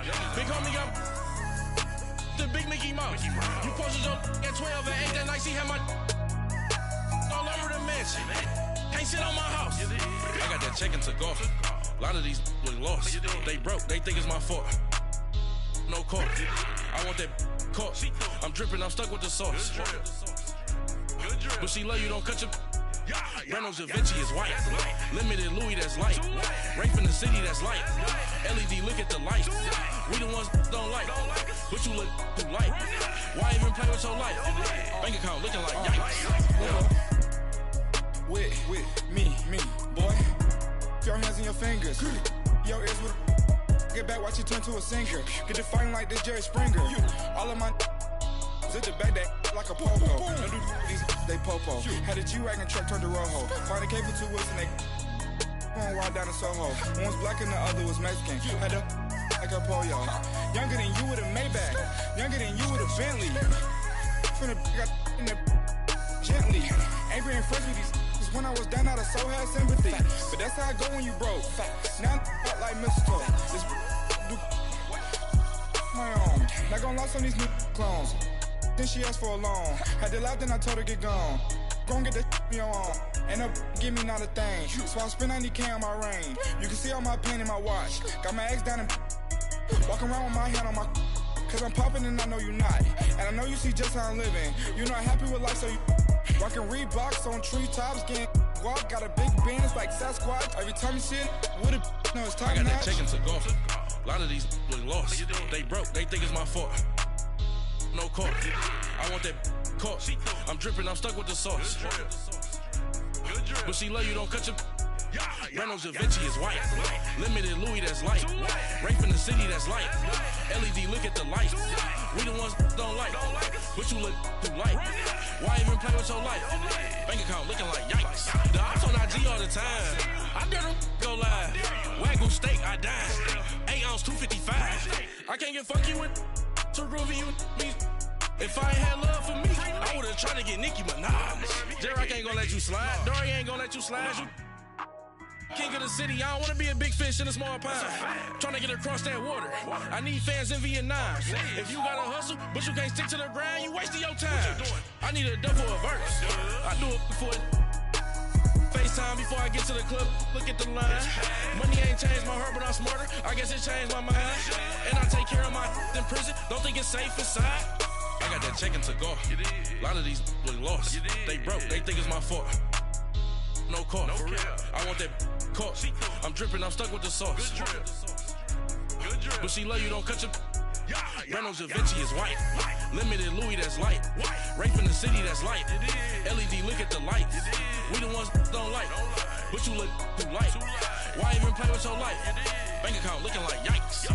Big homie got the big Mickey Mouse. You posted your at 12 and 8 that night, she had my all over the mansion. Can't sit on my house. I got that check and took off. A lot of these look lost. They broke, they think it's my fault. No court. I want that court. I'm dripping, I'm stuck with the sauce. But she love you, don't cut your. Reynolds Da Vinci is white. Limited Louis, that's light. Rape in the city, that's light. LED, look at the light. We the ones don't like. But you look too light. Why even play with your life? Bank account looking like yikes. With me, boy. Your hands and your fingers. Your ears with a get back, watch you turn to a singer. Get the fighting like this Jerry Springer. All of my zip the back that like a popo. Don't do these, they popo. Had a G-Wagon truck turned to Rojo. Find a cable 2 wheels and they going wild down in Soho. One was black and the other was Mexican. Had a like a pollo. Younger than you with a Maybach. Younger than you with a Bentley. From the got in the gently. Angry and fresh with these. When I was down out of so had sympathy. But that's how I go when you broke. Now I'm like mistletoe. This do my own. Not gonna lost on these new clones. Then she asked for a loan. Had to laugh, then I told her get gone. Gon' get that on your own. Ain't no give me not a thing. So I spend 90K on my ring. You can see all my pain in my watch. Got my ex down and walking around with my hand on my. Cause I'm popping and I know you not. And I know you see just how I'm living. You're not happy with life, so you rockin' Reeboks on treetops, getting guap. Got a big band, it's like Sasquatch. Every time you see it, with it, no, it's time. I got that check and took off. A lot of these look lost. They broke, they think it's my fault. No court. I want that court. I'm dripping, I'm stuck with the sauce. But she love you, don't cut your. Reynolds Da Vinci is white. Limited Louis, that's light. Rape in the city, that's light. LED, look at the light. We the ones don't like. But you look too light. Why even play with your life? Bank account looking like yikes. The ops on IG all the time. I dare them go live. Wagyu steak, I dine. 8 ounce, 255. I can't get fuck you with too groovy you me. If I ain't had love for me, I would've tried to get Nicki Minaj. J-Rock ain't gonna let you slide. Dory ain't gonna let you slide. You king of the city, I don't wanna be a big fish in a small pond. Trying to get across that water. I need fans in Vietnam. If you gotta hustle, but you can't stick to the grind, you wasting your time. I need a double a verse. I do it before FaceTime before I get to the club. Look at the line. Money ain't changed my heart, but I'm smarter. I guess it changed my mind. And I take care of my in prison. Don't think it's safe inside. I got that check and took off. A lot of these look lost. They broke, they think it's my fault. No court. I want that court. I'm dripping, I'm stuck with the sauce. But she love you, don't cut your. Reynolds Da Vinci is white. Limited Louis, that's light. Rape in the city, that's light. LED, look at the lights. We the ones don't like. But you look too light. Why even play with your life? Bank account looking like yikes.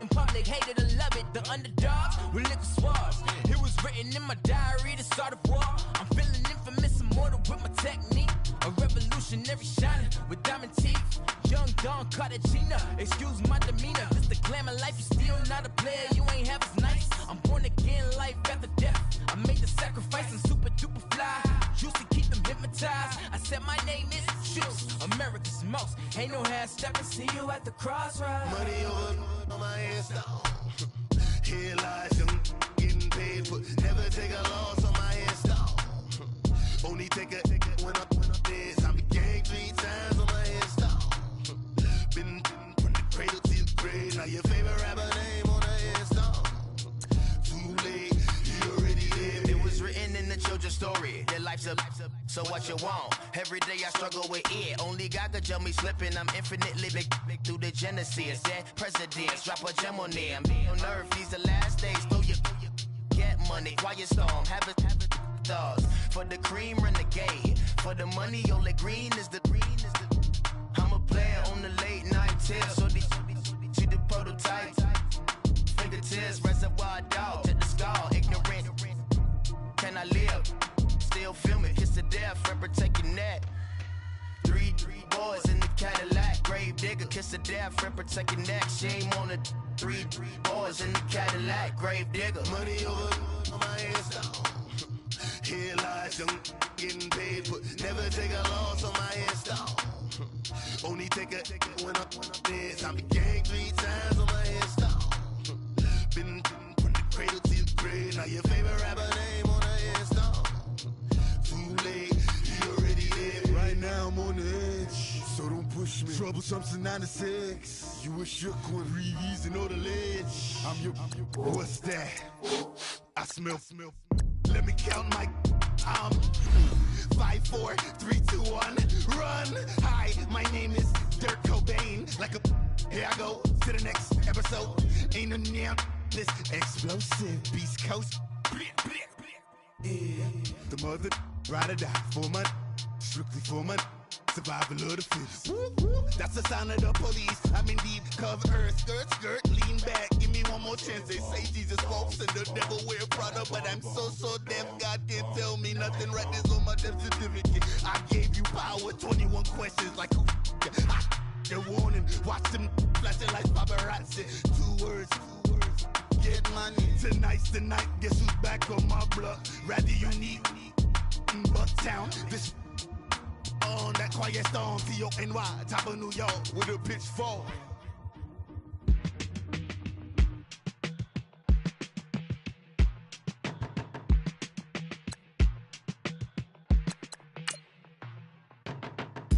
in public, hated or love it. The underdogs with liquor swabs. It was written in my diary, the start of war. I'm feeling infamous, immortal with my technique. A revolutionary shining with diamond teeth. Young Don Cartagena, excuse my demeanor. This the glamour life, you still not a player, you ain't half as nice. I'm born again, life after death. I made the sacrifice and super duper fly. Used to keep them hypnotized. I said my name is Juice, America's most. Ain't no half stepping, see you at the crossroads. Money over on my headstone. Here lies young, getting paid, but never take a loss on my headstone. Only take a when I'm dead. I be gang 3 times on my headstone. Been from the cradle to the grave. Now your favorite rapper name on the headstone. Too late, you already lived. It was written in the children's story. Their life's a so what you want? Every day I struggle with it. Only God could tell me slipping. I'm infinitely big through the genesis. Dead presidents, drop a gem on them. On earth, these the last days. Throw your get money, quiet storm. Have it stars. For the cream, renegade. For the money, only green is the I'm a player on the late night tips. So they see the prototype. Fingertips, reservoir dog. Check the skull, ignorant. Can I live? Still film it, kiss to death, rep protecting that. Three boys in the Cadillac, grave digger, kiss to death, rep protecting that. Shame on the three boys in the Cadillac, grave digger. Money over on my headstone. Here lies young, getting paid, but never take a loss on my headstone. Only take a when I'm dead. I be gang 3 times on my headstone. Been from the cradle to the grave. Now your favorite rapper name on the headstone. Too late, you already lived. Right now I'm on the edge, so don't push me. Troublesome to 9 to 6. You a shook one, breathe and know the ledge. I'm your. What's that? I smell. Let me count my 5, 4, 3, 2, 1, run. Hi, my name is Dirk Cobain. Like a here I go to the next episode. Ain't a damn this explosive Beast Coast. Yeah. The mother ride or die for my strictly for my survival of the fittest. That's the sound of the police. I'm in deep cover earth, skirt, lean back. Give me one more chance. They say Jesus walks and the devil wear Prada, but I'm so deaf. God can't tell me nothing. Right there's on my death certificate. I gave you power. 21 questions like who? They're warning. Watch them flashing like paparazzi. 2 words. Get money. Tonight's the night. Guess who's back on my block? Rather unique. Bucktown. This. On that quiet storm, T-O-N-Y, top of New York, with a pitchfork.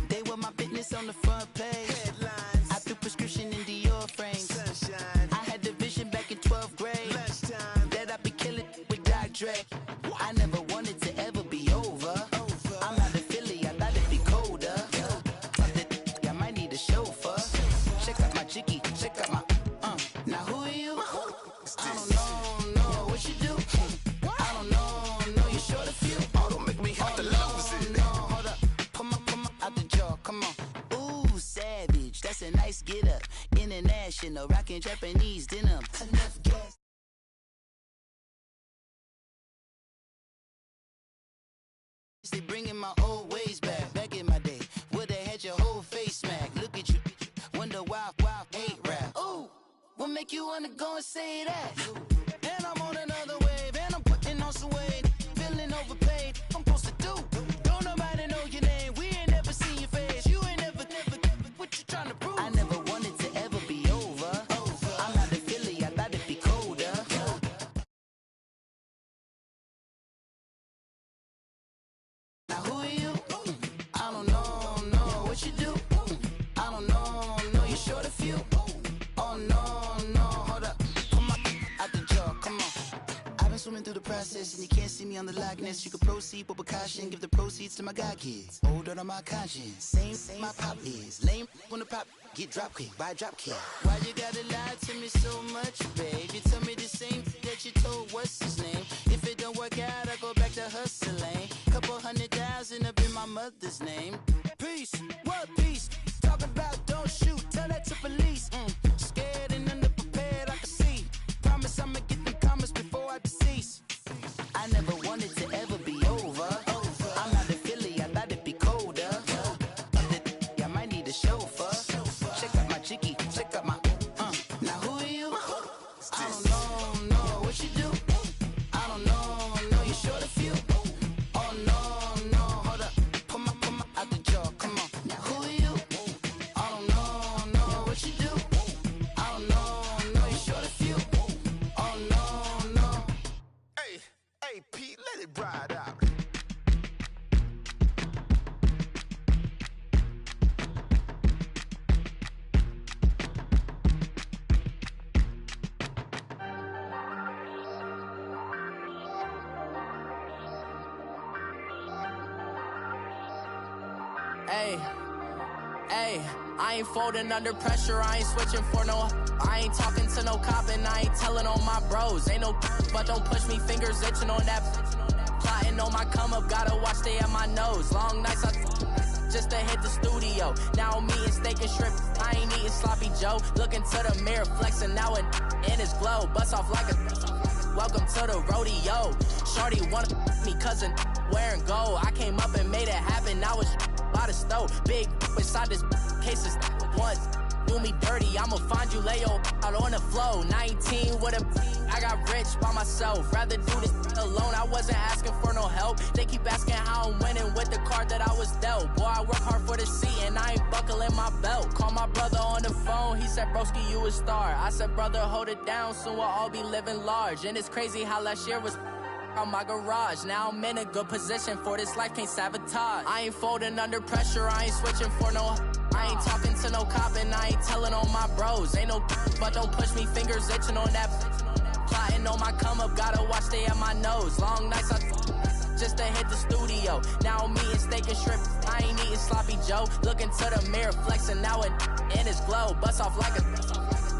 They were my business on the front page. Headlines. I threw prescription in Dior frames. Sunshine. I had the vision back in 12th grade. Lunchtime. That I'd be killing with Dr. Dre. I never wanted to ever be over. I'm not a Philly, I thought it'd be colder. I might need a chauffeur. Check out my jiggy, check out my now who are you? I don't know what you do. I don't know you short a few. Oh, don't make me have to lose it. No, hold up, come on, out the jaw, come on. Ooh, savage, that's a nice get up. International, rockin' Japanese denim. Enough gas. They bringing my old ways back in my day. Would've had your whole face smacked. Look at you, wonder why hate rap. Ooh, what make you wanna go and say that? And I'm on another wave, and I'm putting on some weight. Feeling overpaid, I'm supposed to do. Don't nobody know your name, we ain't never seen your face. You ain't never, what you trying to prove? I never wanted to ever be over. I'm not a Philly, I thought it'd be colder. Now who are you? I don't know what you do. I don't know you short a few. Oh no, hold up, come on, out the jaw, come on. I've been swimming through the process and you can't see me on the Loch Ness. You can proceed with precaution, give the proceeds to my god kids. Older on my conscience, same my pop is. Lame when the pop get drop quick, buy drop kick. Why you gotta lie to me so much, babe? You tell me the same that you told what's his name. If it don't work out, I go back to hustling. Couple 100,000 up in my mother's name. Peace, what peace? Talking about don't shoot, tell that to police. Scared and underprepared, I can Hey, I ain't folding under pressure, I ain't switching for no. I ain't talking to no cop and I ain't telling on my bros. Ain't no but don't push me, fingers itching on that. Plotting on my come up, gotta watch stay at my nose. Long nights just to hit the studio. Now I'm eating steak and shrimp, I ain't eating sloppy Joe. Looking to the mirror, flexing now and in his glow. Bust off like a welcome to the rodeo. Shorty wanna me cousin wearing gold. I came up and made it happen, now it's by the stove. Big inside this cases once do me dirty, I'ma find you lay your out on the floor. 19 with a I got rich by myself, rather do this alone. I wasn't asking for no help, they keep asking how I'm winning with the card that I was dealt. Boy, I work hard for the seat and I ain't buckling my belt. Call my brother on the phone, he said broski you a star. I said brother hold it down, soon we'll all be living large. And it's crazy how last year was on my garage. Now I'm in a good position for this life, can't sabotage. I ain't folding under pressure, I ain't switching for no. I ain't talking to no cop and I ain't telling on my bros. Ain't no but don't push me, fingers itching on that. Plotting on my come up, gotta watch stay at my nose. Long nights just to hit the studio. Now I'm eating steak and shrimp, I ain't eating sloppy Joe. Looking to the mirror, flexing now and in his glow. Bust off like a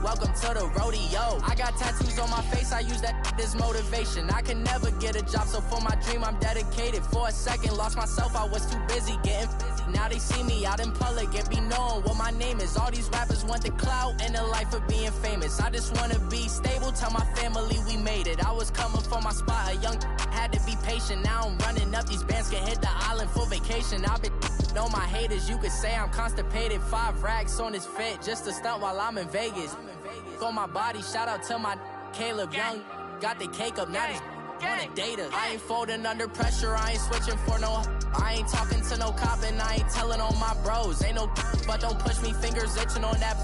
welcome to the rodeo. I got tattoos on my face, I use that as motivation. I can never get a job, so for my dream I'm dedicated. For a second, lost myself, I was too busy getting busy. Now they see me out in public and be knowing what my name is. All these rappers want the clout and the life of being famous. I just wanna be stable, tell my family we made it. I was coming for my spot, a young had to be patient. Now I'm running up, these bands can hit the island for vacation. I've been on my haters, you could say I'm constipated. 5 racks on his fit, just to stunt while I'm in Vegas. On my body, shout out to my Caleb Young. Got the cake up, now these wanna date us. I ain't folding under pressure, I ain't switching for no. I ain't talking to no cop and I ain't telling on my bros. Ain't no but don't push me, fingers itching on that.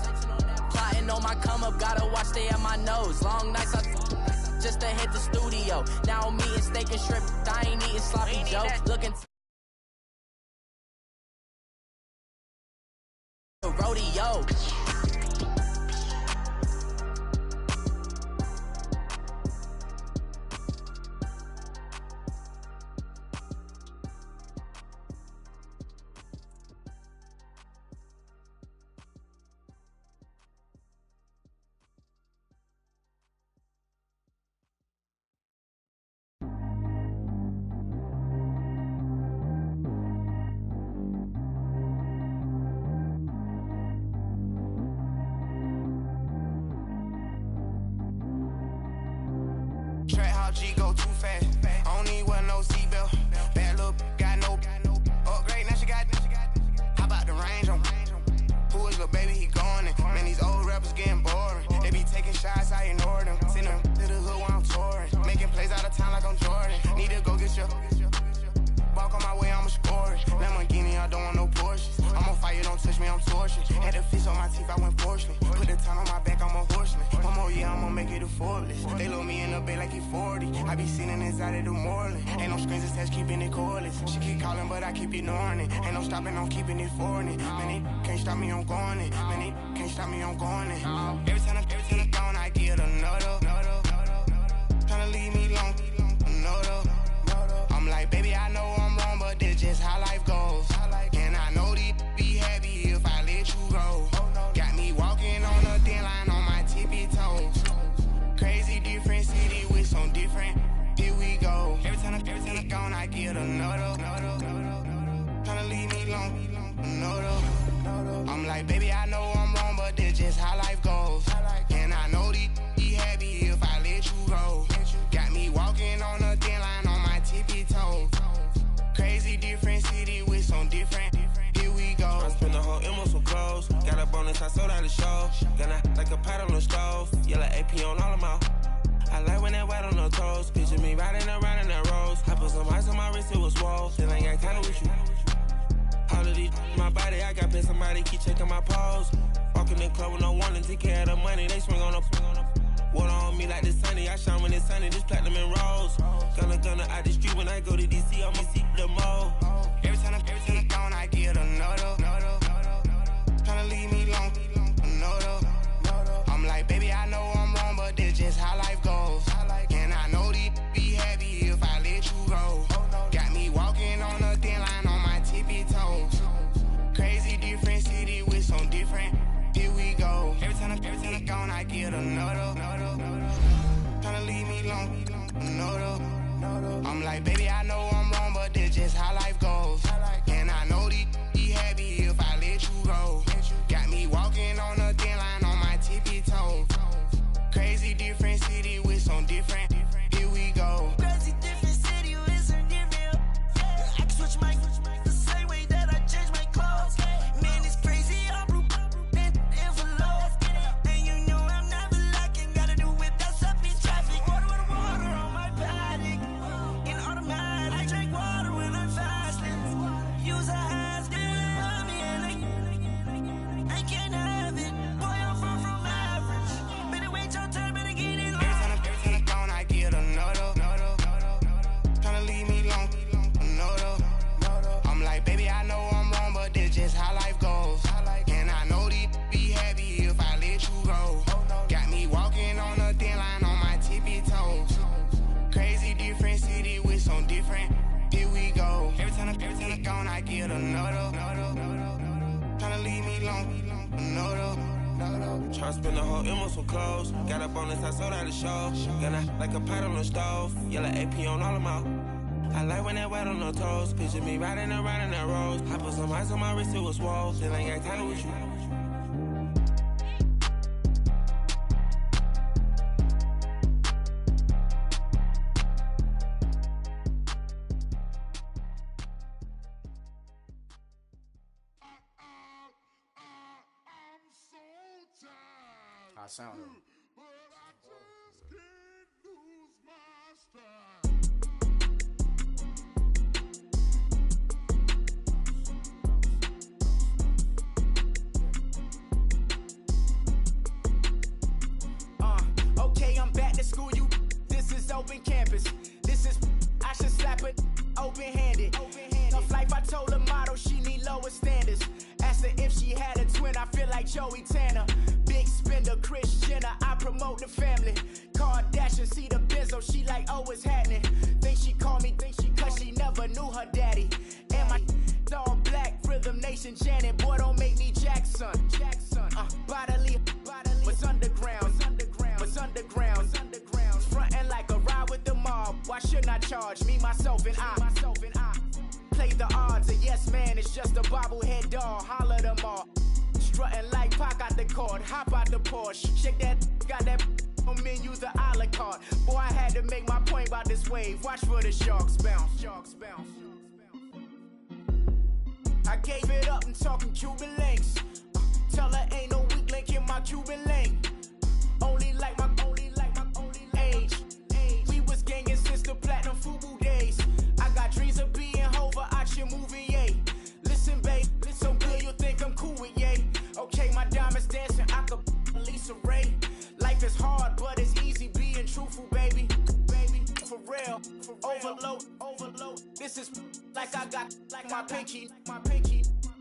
Plotting on my come up, gotta watch stay at my nose. Long nights just to hit the studio. Now I'm eating steak and shrimp, I ain't eating sloppy Joe. Looking to rodeo. G go too fast. I don't need wear no seatbelt. Bad look, got no upgrade. Now she got. How about the range on? Who is little baby? He gone. And man, these old rappers getting boring. They be taking shots, I ignore them. Send them to the hood while I'm touring. Making plays out of town like I'm Jordan. Need to go get your. Walk on my way, I'ma score it. Lamborghini, I don't want no Porsches. I'm on fire, don't touch me, I'm torching. Had the fish on my teeth, I went porcelain. Put the time on my back, I'm a horseman. One more year, I'ma make it a Forbes. They load me in the bay like he 40. I be sitting inside of the Moreland. Ain't no screens attached, keeping it cordless. She keep calling, but I keep ignoring it. Ain't no stopping, I'm keeping it foreign it. Man, they can't stop me, I'm going it. Man, they can't stop me, I'm going it. Every time I'm gone, I get another. Tryna leave me long, another. I'm like, baby, I know I'm wrong, but this just how life goes. And I know these be happy if I let you go. Got me walking on a thin line on my tippy toes. Crazy different city with some different. Here we go. Every time I'm gone, I get another. Tryna leave me long, another. I'm like, baby, I know I'm wrong, but this just how life goes. And I know these be happy if I let you go. Got me walking on a thin line on my tippy toes. Crazy different city with some different. Here we go. I spent the whole M on some clothes. Got a bonus, I sold out the show. Gonna like a pot on the stove. Yellow AP on all of my. I like when that white on the toes. Picture me riding around in that rose. I put some ice on my wrist, it was swole. Still ain't got time with you. All of these my body, I got pay somebody keep checking my pose. Walking in club with no warning, take care of the money. They swing on the. Water on me like the sunny, I shine when it's sunny, this platinum and rose. Gonna out the street when I go to DC, I'ma see the mo. Every time I'm gone, I get another. Tryna leave me long, another. I'm like, baby, I know I'm wrong, but this just how life goes. And I know these be happy if I let you go. Got me walking on a thin line on my tippy toes. no though. I'm like, baby, I know I'm wrong, but this just how life goes. And I know these be happy if I let you go. Got me walking on a thin line on my tippy toes. Crazy different city with some different. Here we go. Crazy different city with some different. I can switch my the same way that I change my clothes. Man, it's crazy. I'm blue envelope. And you know I'm never lacking. Gotta do it. That's up in traffic. Water with water on my paddock. In automatic. I drink water when I'm fasting. Use a has on me and I can't have it. Boy, I'm far from average. Better wait your turn. Better get in line. Every time I'm gone, I get another. Tryna leave me alone. Another. I'm like, baby, I know I'm wrong, but this just how life goes. And I know these be happy if I let you go. Got me walking on a thin line on my tippy toes. Crazy different city with some different. Here we go. Every time I'm gone, I get another. Tryna leave me alone. Another. Try to spend the whole M on some clothes. Got up on this, I sold out the show. Gonna like a pot on the stove. Yellow AP on all of them. I like when that wet on the toes. Picture me riding around in that rose. I put some ice on my wrist, it was swole. Then I got tired with you. I sound it. Okay, I'm back to school, you. This is open campus. This is, I should slap it open-handed. Tough life, I told her motto, she need lower standards. Asked her if she had a twin, I feel like Joey Tanner. Big spender, Kris Jenner, I promote the family. Kardashian, see the Benzo, she like, oh, it's happening. Think she called me, cause she never knew her daddy. And my all black, Rhythm Nation, Janet, boy, don't make me Jackson. Bodily, was underground. Frontin' like a ride with the mob. Why shouldn't I charge me, myself, and I? Play the odds, a yes man, it's just a bobblehead doll. Holler them all. Strutting like Pac out the court, hop out the Porsche. Shake that, got that on menu, the a la carte. Boy, I had to make my point about this wave. Watch for the sharks bounce. I gave it up and talking Cuban links. Tell her ain't no weak link in my Cuban link. Only like my age. We was gangin' since the platinum FUBU days. I got dreams of being Hova out your movie, yay. Listen, babe, so good you'll think I'm cool with yay. Okay, my diamonds dancing, I could Lisa Ray. Life is hard, but it's easy being truthful, baby. For real, overload. This is like I got like my pinky.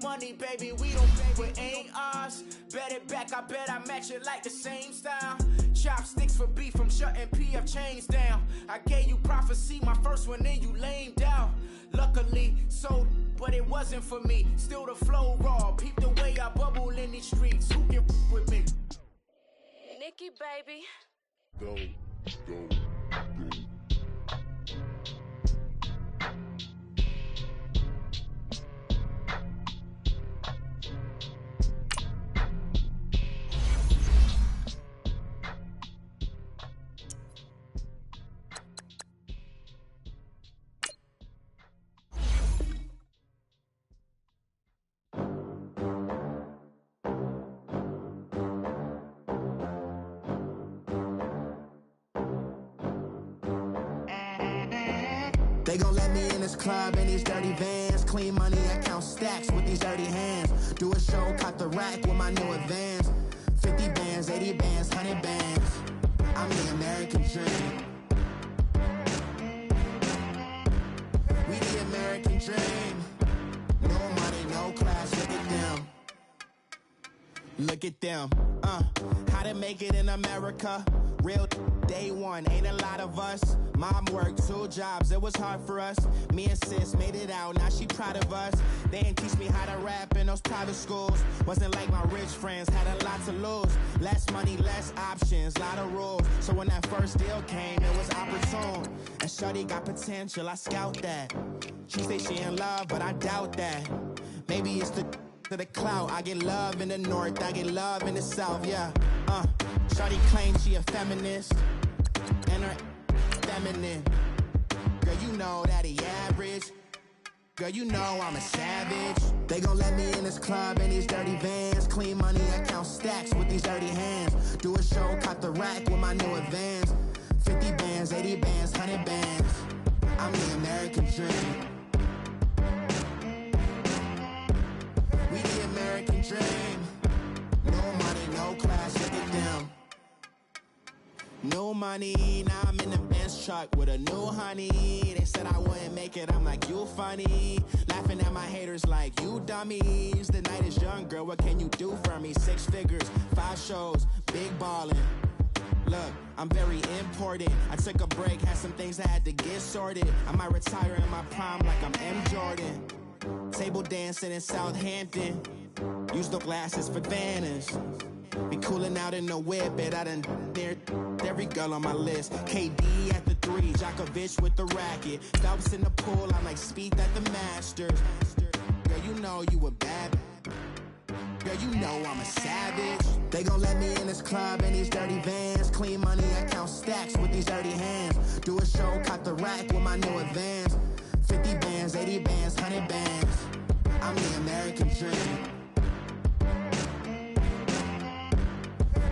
Money, baby, we don't pay what ain't ours. Bet it back, I bet I match it like the same style. Chopsticks for beef, I'm shutting PF chains down. I gave you prophecy, my first one, then you lamed out. Luckily, sold, but it wasn't for me. Still the flow raw, peep the way I bubble in these streets. Who can with me? Nikki, baby. Go. They gon' let me in this club in these dirty vans. Clean money, I count stacks with these dirty hands. Do a show, cut the rack with my new advance. 50 bands, 80 bands, 100 bands. I'm the American dream. We the American dream. No money, no class, look at them. Look at them, how to make it in America. Real day one, ain't a lot of us. Mom worked 2 jobs, it was hard for us. Me and sis made it out, now she proud of us. They didn't teach me how to rap in those private schools. Wasn't like my rich friends, had a lot to lose. Less money, less options, lot of rules. So when that first deal came, it was opportune. And shorty got potential, I scout that. She say she in love, but I doubt that. Maybe it's to the clout. I get love in the north, I get love in the south, yeah. Shorty claims she a feminist, and her feminine. Girl, you know that he average. Girl, you know I'm a savage. They gon' let me in this club in these dirty vans. Clean money, I count stacks with these dirty hands. Do a show, caught the rack with my new advance. 50 bands, 80 bands, 100 bands. I'm the American dream. We the American dream. No money, no class, look at them. No money, now I'm in the Benz truck with a new honey. They said I wouldn't make it, I'm like, you funny. Laughing at my haters like, you dummies. The night is young, girl, what can you do for me? 6 figures, 5 shows, big ballin'. Look, I'm very important. I took a break, had some things I had to get sorted. I might retire in my prime like I'm M. Jordan. Table dancing in Southampton. Use the glasses for Vannas. Be cooling out in the whip, but I done near every girl on my list. KD at the 3, Djokovic with the racket. Phelps in the pool, I'm like Speed at the Masters. Girl, you know you a bad. Girl, you know I'm a savage. They gon' let me in this club in these dirty vans. Clean money, I count stacks with these dirty hands. Do a show, caught the rack with my new advance. 50 bands, 80 bands, 100 bands. I'm the American dream.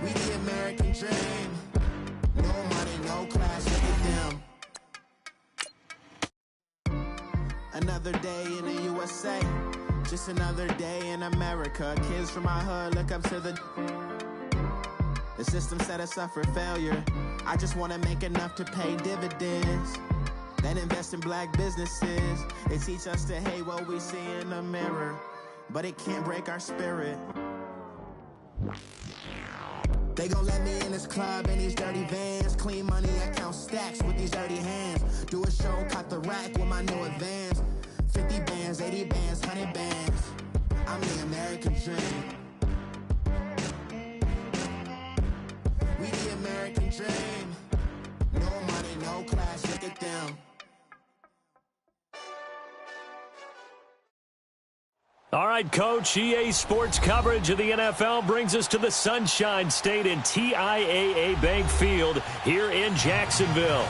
We the American dream. No money, no class, look at them. Another day in the USA. Just another day in America. Kids from my hood look up to the system set us up for failure. I just wanna make enough to pay dividends. Then invest in black businesses. They teach us to hate what we see in the mirror, but it can't break our spirit. They gon' let me in this club in these dirty vans. Clean money, I count stacks with these dirty hands. Do a show, caught the rack with my new advance. 50 bands, 80 bands, 100 bands. I'm the American dream. We the American dream. No money, no class, look at them. All right, Coach, EA Sports coverage of the NFL brings us to the Sunshine State in TIAA Bank Field here in Jacksonville.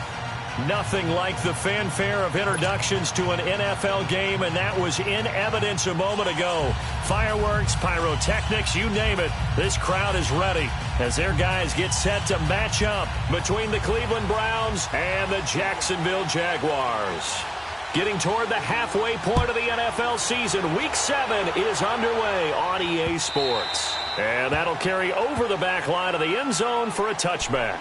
Nothing like the fanfare of introductions to an NFL game, and that was in evidence a moment ago. Fireworks, pyrotechnics, you name it. This crowd is ready as their guys get set to match up between the Cleveland Browns and the Jacksonville Jaguars. Getting toward the halfway point of the NFL season, Week 7 is underway on EA Sports. And that'll carry over the back line of the end zone for a touchback.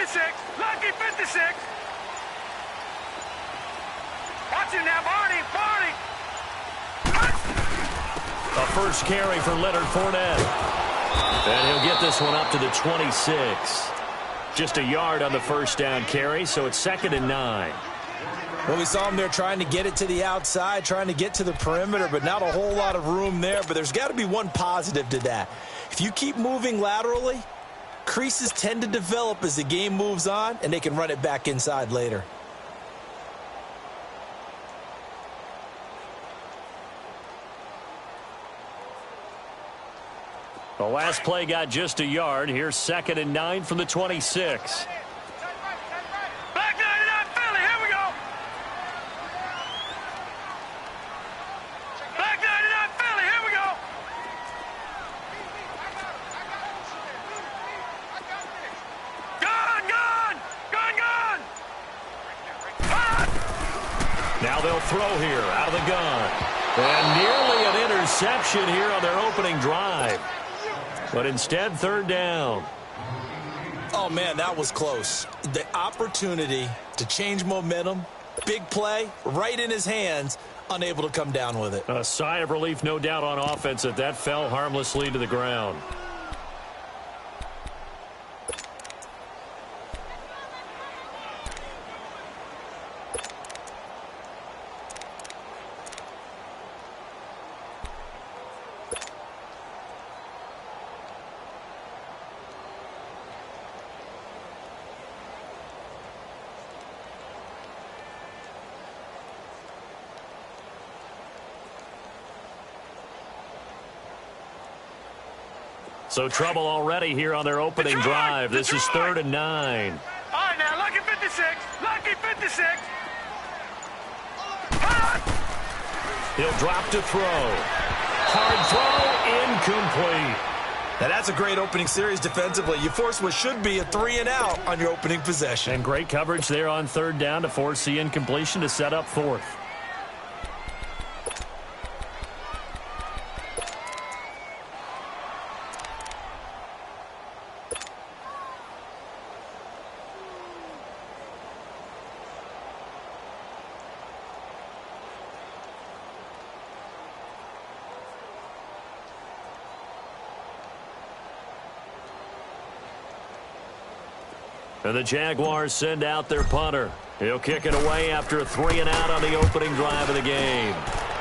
56. Lucky 56. Watch it now, Barney. A first carry for Leonard Fournette. And he'll get this one up to the 26. Just a yard on the first down carry, so it's 2nd and 9. Well, we saw him there trying to get it to the outside, trying to get to the perimeter, but not a whole lot of room there. But there's got to be one positive to that. If you keep moving laterally, creases tend to develop as the game moves on, and they can run it back inside later. The last play got just a yard. Here's 2nd and 9 from the 26. Back 99 Philly, here we go. Back 99 Philly, here we go. Gun. Now they'll throw here out of the gun. And nearly an interception here on their opening drive. But instead, 3rd down. Oh, man, that was close. The opportunity to change momentum, big play, right in his hands, unable to come down with it. A sigh of relief, no doubt, on offense that fell harmlessly to the ground. So trouble already here on their opening drive. This is 3rd and 9. All right, now, Lucky 56. He'll drop to throw. Hard throw, incomplete. Now, that's a great opening series defensively. You force what should be a 3-and-out on your opening possession. And great coverage there on 3rd down to force the incompletion to set up 4th. And the Jaguars send out their punter. He'll kick it away after a 3-and-out on the opening drive of the game.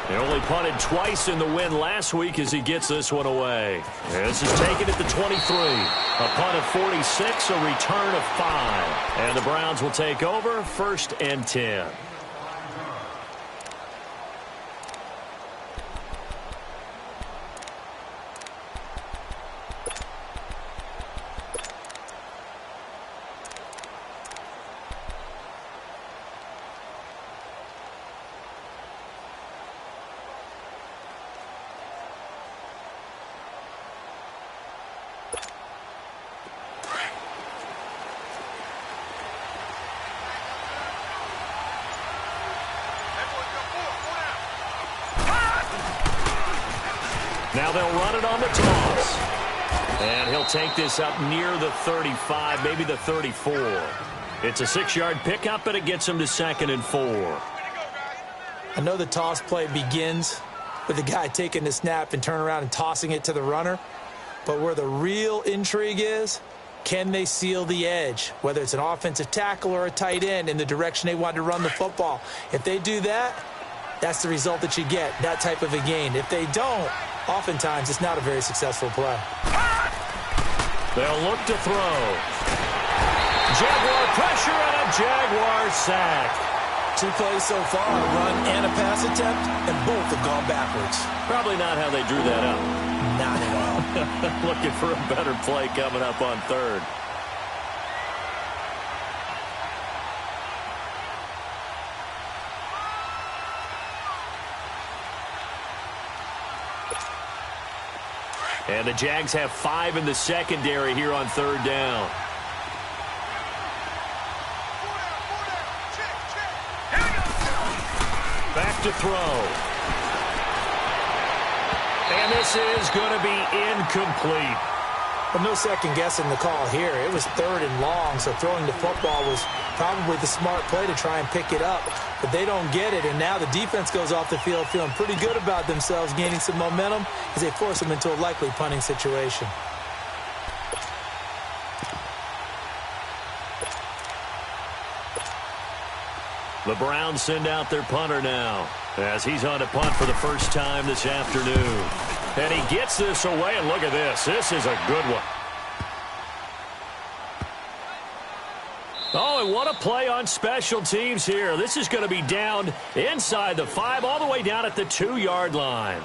He only punted twice in the win last week as he gets this one away. This is taken at the 23. A punt of 46, a return of 5. And the Browns will take over, 1st and 10. Now they'll run it on the toss. And he'll take this up near the 35, maybe the 34. It's a 6-yard pickup, and it gets him to 2nd and 4. I know the toss play begins with the guy taking the snap and turn around and tossing it to the runner. But where the real intrigue is, can they seal the edge, whether it's an offensive tackle or a tight end, in the direction they want to run the football? If they do that, that's the result that you get, that type of a gain. If they don't, oftentimes it's not a very successful play. They'll look to throw. Jaguar pressure and a Jaguar sack. 2 plays so far, a run and a pass attempt, and both have gone backwards. Probably not how they drew that up. Not at all. Looking for a better play coming up on 3rd. And the Jags have 5 in the secondary here on 3rd down. Back to throw. And this is going to be incomplete. Well, no second guessing the call here. It was 3rd and long, so throwing the football was probably the smart play to try and pick it up. But they don't get it, and now the defense goes off the field feeling pretty good about themselves, gaining some momentum as they force them into a likely punting situation. The Browns send out their punter now as he's on to punt for the first time this afternoon. And he gets this away, and look at this. This is a good one. Oh, and what a play on special teams here. This is going to be down inside the 5, all the way down at the 2-yard line.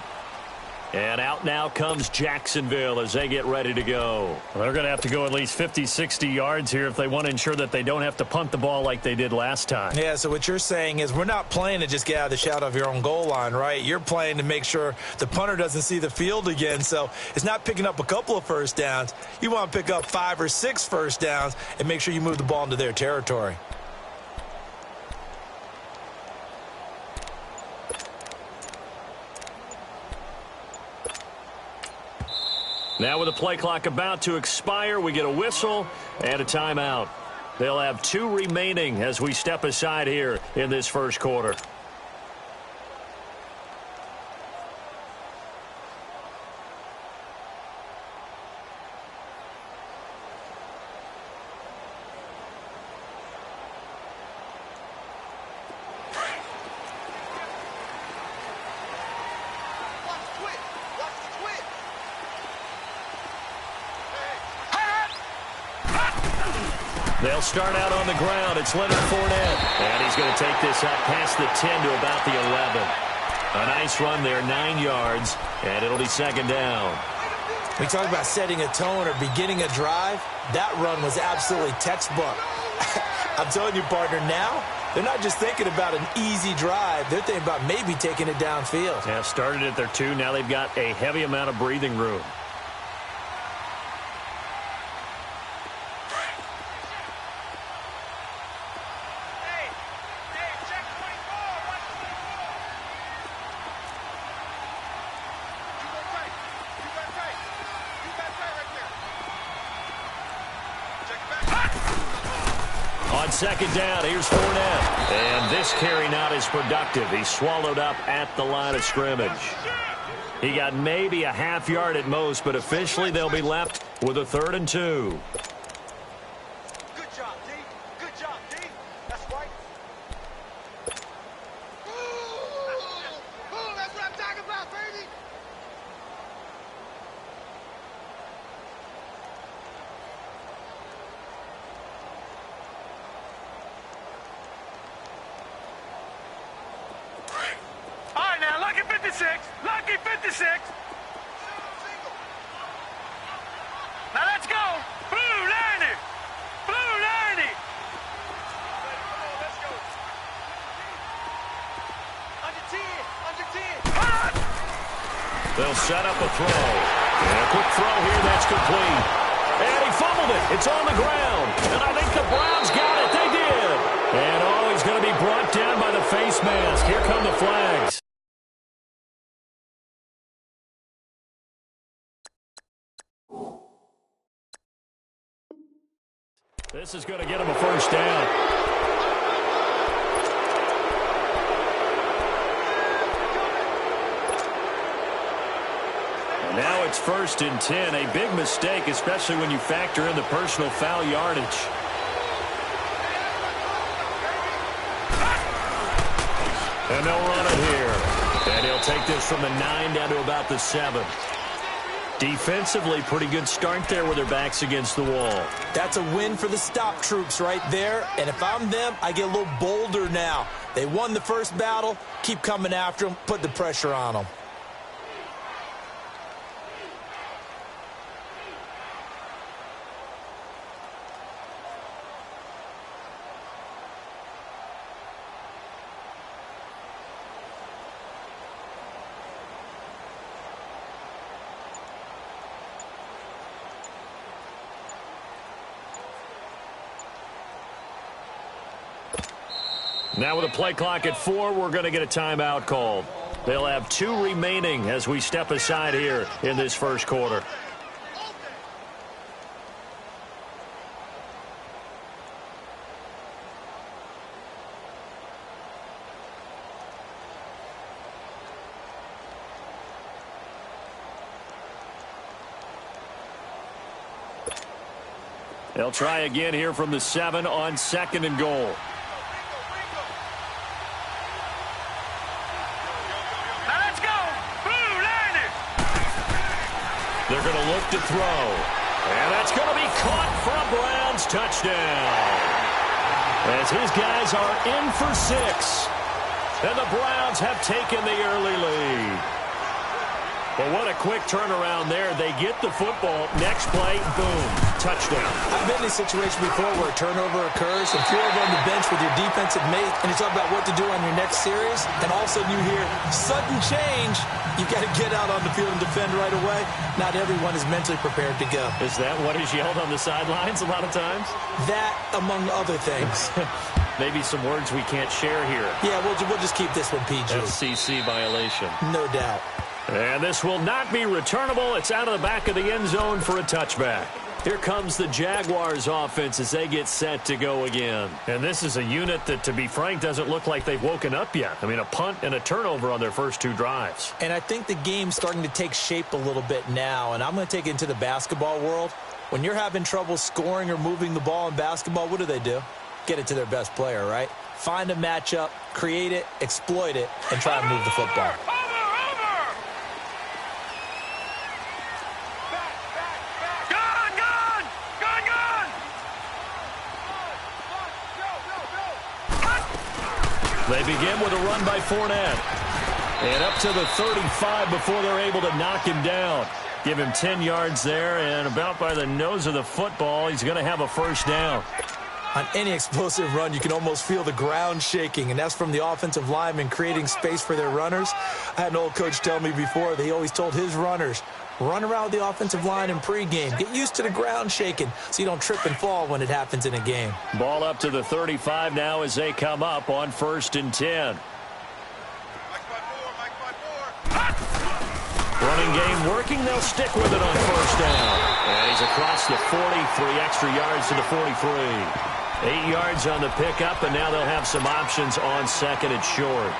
And out now comes Jacksonville as they get ready to go. Well, they're going to have to go at least 50, 60 yards here if they want to ensure that they don't have to punt the ball like they did last time. Yeah, so what you're saying is we're not playing to just get out of the shadow of your own goal line, right? You're playing to make sure the punter doesn't see the field again. So it's not picking up a couple of first downs. You want to pick up 5 or 6 first downs and make sure you move the ball into their territory. Now with the play clock about to expire, we get a whistle and a timeout. They'll have 2 remaining as we step aside here in this first quarter. They'll start out on the ground. It's Leonard Fournette. And he's going to take this up past the 10 to about the 11. A nice run there, 9 yards, and it'll be second down. We talk about setting a tone or beginning a drive. That run was absolutely textbook. I'm telling you, partner, now they're not just thinking about an easy drive. They're thinking about maybe taking it downfield. Yeah, started at their 2. Now they've got a heavy amount of breathing room. On second down, here's Fournette. And this carry not as productive. He's swallowed up at the line of scrimmage. He got maybe a half yard at most, but officially they'll be left with a 3rd and 2. Good job, D. Good job, D. That's right. Ooh, that's what I'm talking about, baby. All right, now, lucky 56. Lucky 56. Now, let's go. Blue, Lanny. Blue, Lanny. Let's go. Under 10. Under 10. They'll set up a throw. And a quick throw here, that's complete. And he fumbled it. It's on the ground. And I think the Browns got it. They did. And oh, he's going to be brought down by the face mask. Here come the flags. This is going to get him a first down. And now it's 1st and 10. A big mistake, especially when you factor in the personal foul yardage. And they'll run it here. And he'll take this from the 9 down to about the 7. Defensively, pretty good start there with their backs against the wall. That's a win for the stop troops right there. And if I'm them, I get a little bolder now. They won the first battle. Keep coming after them. Put the pressure on them. Now with a play clock at 4, we're going to get a timeout called. They'll have 2 remaining as we step aside here in this first quarter. They'll try again here from the 7 on 2nd and goal. Now let's go. Blue line it. They're going to look to throw. And that's going to be caught for a Browns touchdown. As his guys are in for 6. And the Browns have taken the early lead. But what a quick turnaround there. They get the football. Next play, boom, touchdown. I've been in a situation before where a turnover occurs, and if you're over on the bench with your defensive mate, and you talk about what to do on your next series, and all of a sudden you hear sudden change, you've got to get out on the field and defend right away. Not everyone is mentally prepared to go. Is that what is yelled on the sidelines a lot of times? That, among other things. Maybe some words we can't share here. Yeah, we'll just keep this one PG. FCC violation. No doubt. And this will not be returnable. It's out of the back of the end zone for a touchback. Here comes the Jaguars offense as they get set to go again. And this is a unit that, to be frank, doesn't look like they've woken up yet. I mean, a punt and a turnover on their first 2 drives. And I think the game's starting to take shape a little bit now. And I'm going to take it into the basketball world. When you're having trouble scoring or moving the ball in basketball, what do? Get it to their best player, right? Find a matchup, create it, exploit it, and try and move the football. They begin with a run by Fournette. And up to the 35 before they're able to knock him down. Give him 10 yards there, and about by the nose of the football, he's going to have a first down. On any explosive run, you can almost feel the ground shaking, and that's from the offensive linemen creating space for their runners. I had an old coach tell me before, he always told his runners, run around the offensive line in pregame. Get used to the ground shaking so you don't trip and fall when it happens in a game. Ball up to the 35 now as they come up on 1st and 10. Running game working. They'll stick with it on 1st down. And he's across the 40, 3 extra yards to the 43. 8 yards on the pickup, and now they'll have some options on 2nd and short.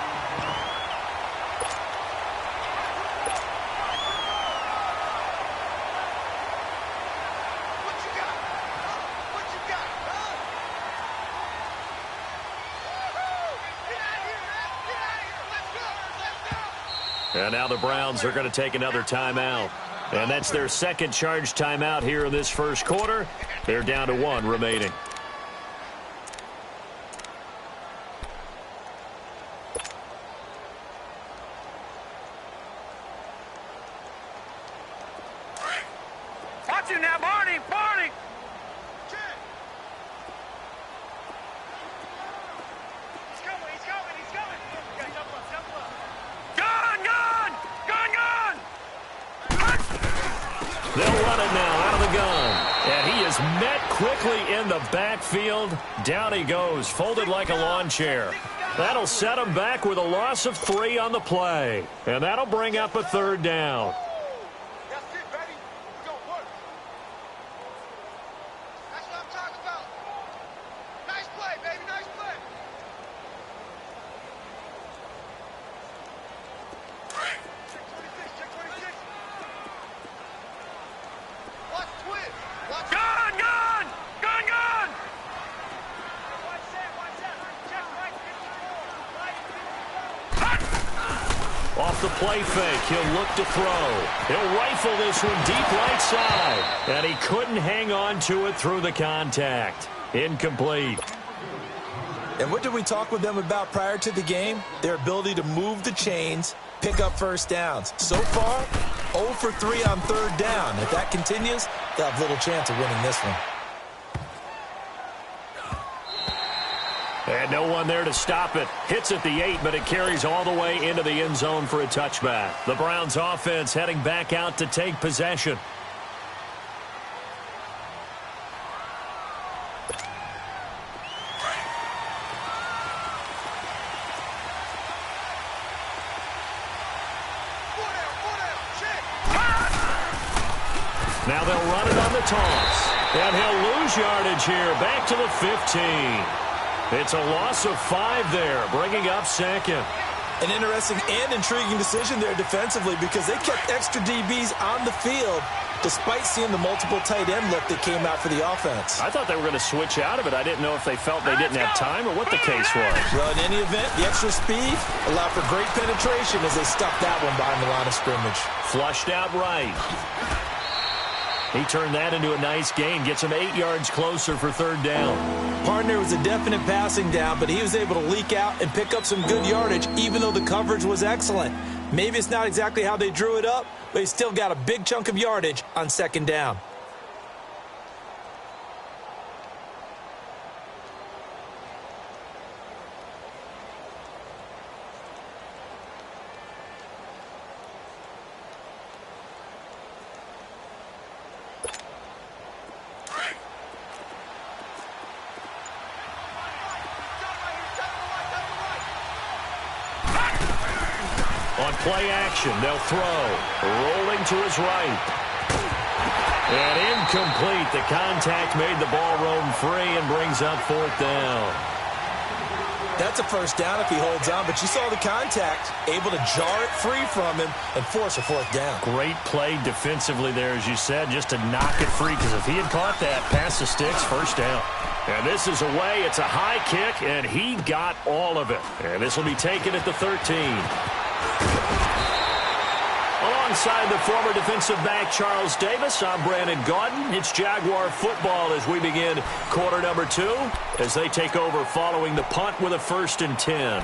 And now the Browns are going to take another timeout. And that's their 2nd charge timeout here in this first quarter. They're down to 1 remaining. Watch him now, Barney! Barney! He's coming! He's coming! He's coming! Okay, jump up! Jump up! Gone! Gone! Gone! Gone! They'll run it now out of the gun. And he is met quickly in the backfield. Down he goes, folded like a lawn chair. That'll set him back with a loss of 3 on the play. And that'll bring up a 3rd down. That's it, baby. We're going to work. That's what I'm talking about. Nice play, baby. Nice play. Check 26. Check 26. Watch twist. Watch. Gone! Gone! Gone! Gone! Watch that. Watch that. Check right 54. Off the play fake, he'll look to throw. He'll rifle this one deep right side. And he couldn't hang on to it through the contact. Incomplete. And what did we talk with them about prior to the game? Their ability to move the chains, pick up first downs. So far, 0 for 3 on 3rd down. If that continues, they'll have little chance of winning this one. And no one there to stop it. Hits at the 8, but it carries all the way into the end zone for a touchback. The Browns offense heading back out to take possession. Now they'll run it on the toss. And he'll lose yardage here. Back to the 15. It's a loss of 5 there, bringing up 2nd. An interesting and intriguing decision there defensively because they kept extra DBs on the field despite seeing the multiple tight end look that came out for the offense. I thought they were going to switch out of it. I didn't know if they felt they didn't have time or what the case was. Well, in any event, the extra speed allowed for great penetration as they stuffed that one behind the line of scrimmage. Flushed out right. He turned that into a nice gain. Gets him 8 yards closer for third down. Partner was a definite passing down, but he was able to leak out and pick up some good yardage, even though the coverage was excellent. Maybe it's not exactly how they drew it up, but he still got a big chunk of yardage on second down. On play action, they'll throw. Rolling to his right. And incomplete. The contact made the ball roam free and brings up fourth down. That's a first down if he holds on, but you saw the contact, able to jar it free from him and force a fourth down. Great play defensively there, as you said, just to knock it free, because if he had caught that, past the sticks, first down. And this is away. It's a high kick, and he got all of it. And this will be taken at the 13. Alongside the former defensive back Charles Davis, I'm Brandon Gaudin. It's Jaguar football as we begin quarter number 2 as they take over following the punt with a 1st and 10.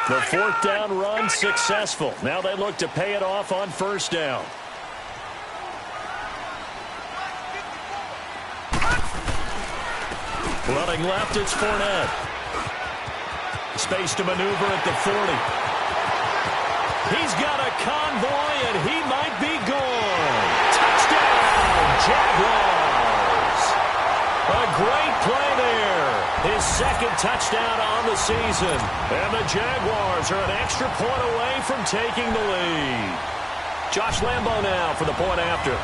The fourth down run successful. Now they look to pay it off on first down. Running left, it's Fournette. Space to maneuver at the 40. He's got a convoy, and he might be gone. Touchdown, Jaguars. A great play there. His second touchdown on the season. And the Jaguars are an extra point away from taking the lead. Josh Lambo now for the point after.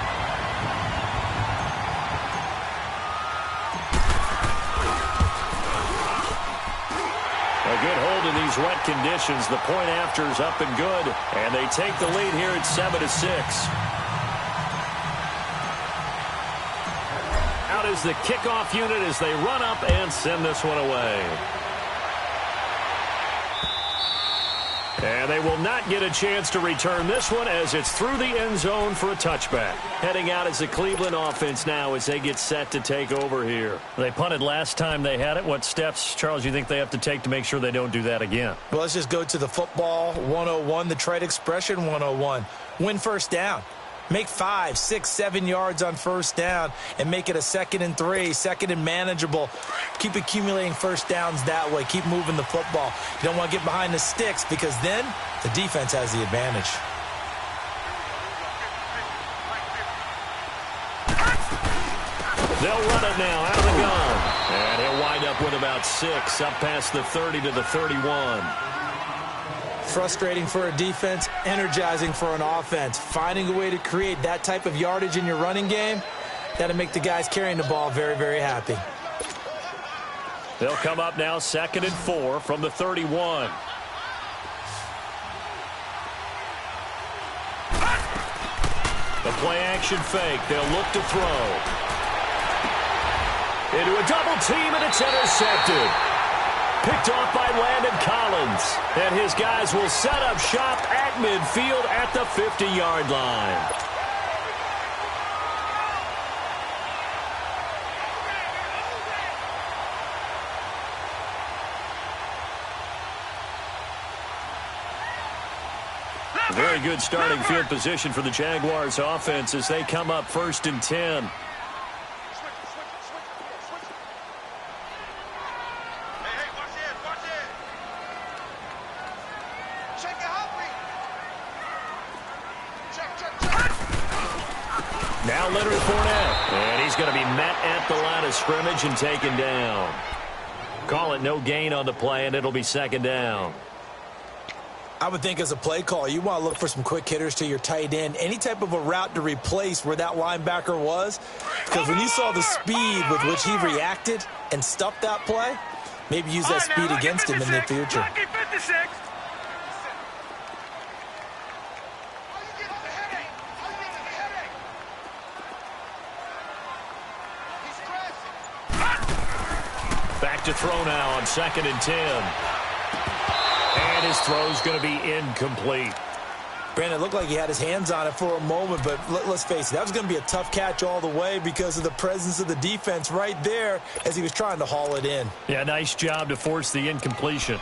A good hold in these wet conditions. The point after is up and good. And they take the lead here at 7-6. Out is the kickoff unit as they run up and send this one away. And they will not get a chance to return this one as it's through the end zone for a touchback. Heading out is the Cleveland offense now as they get set to take over here. They punted last time they had it. What steps, Charles, you think they have to take to make sure they don't do that again? Well, let's just go to the football 101, the trade expression 101. Win first down. Make 5, 6, 7 yards on first down and make it a 2nd and 3, 2nd and manageable. Keep accumulating first downs that way. Keep moving the football. You don't want to get behind the sticks because then the defense has the advantage. They'll run it now out of the gun. And he'll wind up with about 6 up past the 30 to the 31. Frustrating for a defense, energizing for an offense. Finding a way to create that type of yardage in your running game, that'll make the guys carrying the ball very, very happy. They'll come up now 2nd and 4 from the 31. The play action fake. They'll look to throw. Into a double team, and it's intercepted. Picked off by Landon Collins. And his guys will set up shop at midfield at the 50-yard line. Very good starting field position for the Jaguars offense as they come up 1st and 10. Now Leonard Fournette, and he's going to be met at the line of scrimmage and taken down. Call it no gain on the play, and it'll be 2nd down. I would think as a play call, you want to look for some quick hitters to your tight end. Any type of a route to replace where that linebacker was. Because when you saw the speed with which he reacted and stuffed that play, maybe use that speed against him in the future. Back to throw now on 2nd and 10. And his throw's going to be incomplete. Brandon, it looked like he had his hands on it for a moment, but let's face it, that was going to be a tough catch all the way because of the presence of the defense right there as he was trying to haul it in. Yeah, nice job to force the incompletion.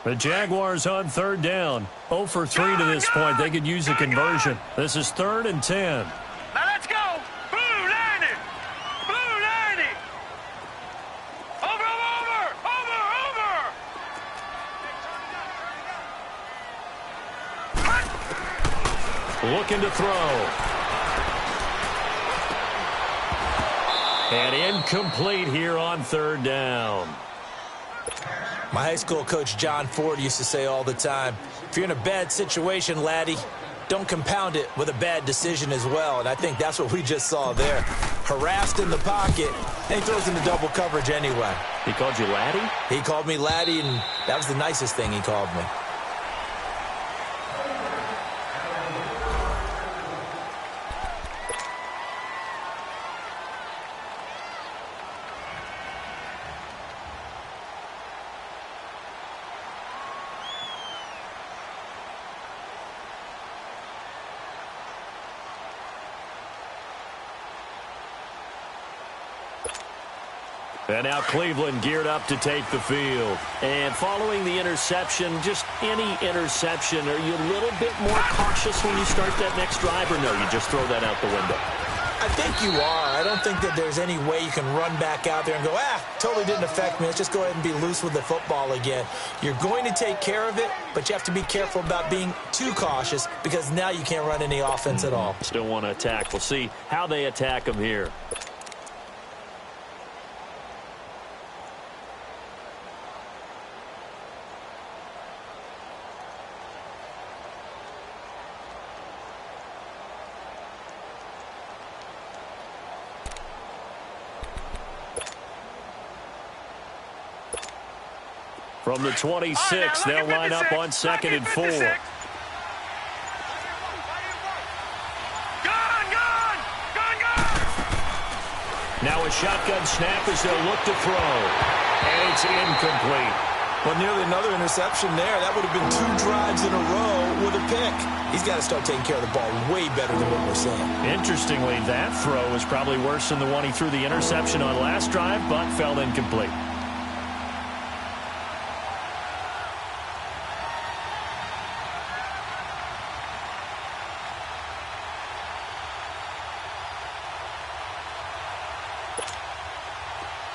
The Jaguars on 3rd down. 0 for 3 to this point. They could use a conversion. This is 3rd and 10. Now let's go. Blue lining. Blue lining. Over. Looking to throw. And incomplete here on 3rd down. My high school coach, John Ford, used to say all the time, if you're in a bad situation, laddie, don't compound it with a bad decision as well. And I think that's what we just saw there. Harassed in the pocket, and he throws into double coverage anyway. He called you laddie? He called me laddie, and that was the nicest thing he called me. And now Cleveland geared up to take the field. And following the interception, just any interception, are you a little bit more cautious when you start that next drive, or no, you just throw that out the window? I think you are. I don't think that there's any way you can run back out there and go, totally didn't affect me. Let's just go ahead and be loose with the football again. You're going to take care of it, but you have to be careful about being too cautious because now you can't run any offense at all. Still want to attack. We'll see how they attack them here. From the 26, they'll line up on 2nd and 4. Now a shotgun snap as they'll look to throw. And it's incomplete. Well, nearly another interception there. That would have been 2 drives in a row with a pick. He's got to start taking care of the ball way better than what we're seeing. Interestingly, that throw was probably worse than the one he threw the interception on last drive, but fell incomplete.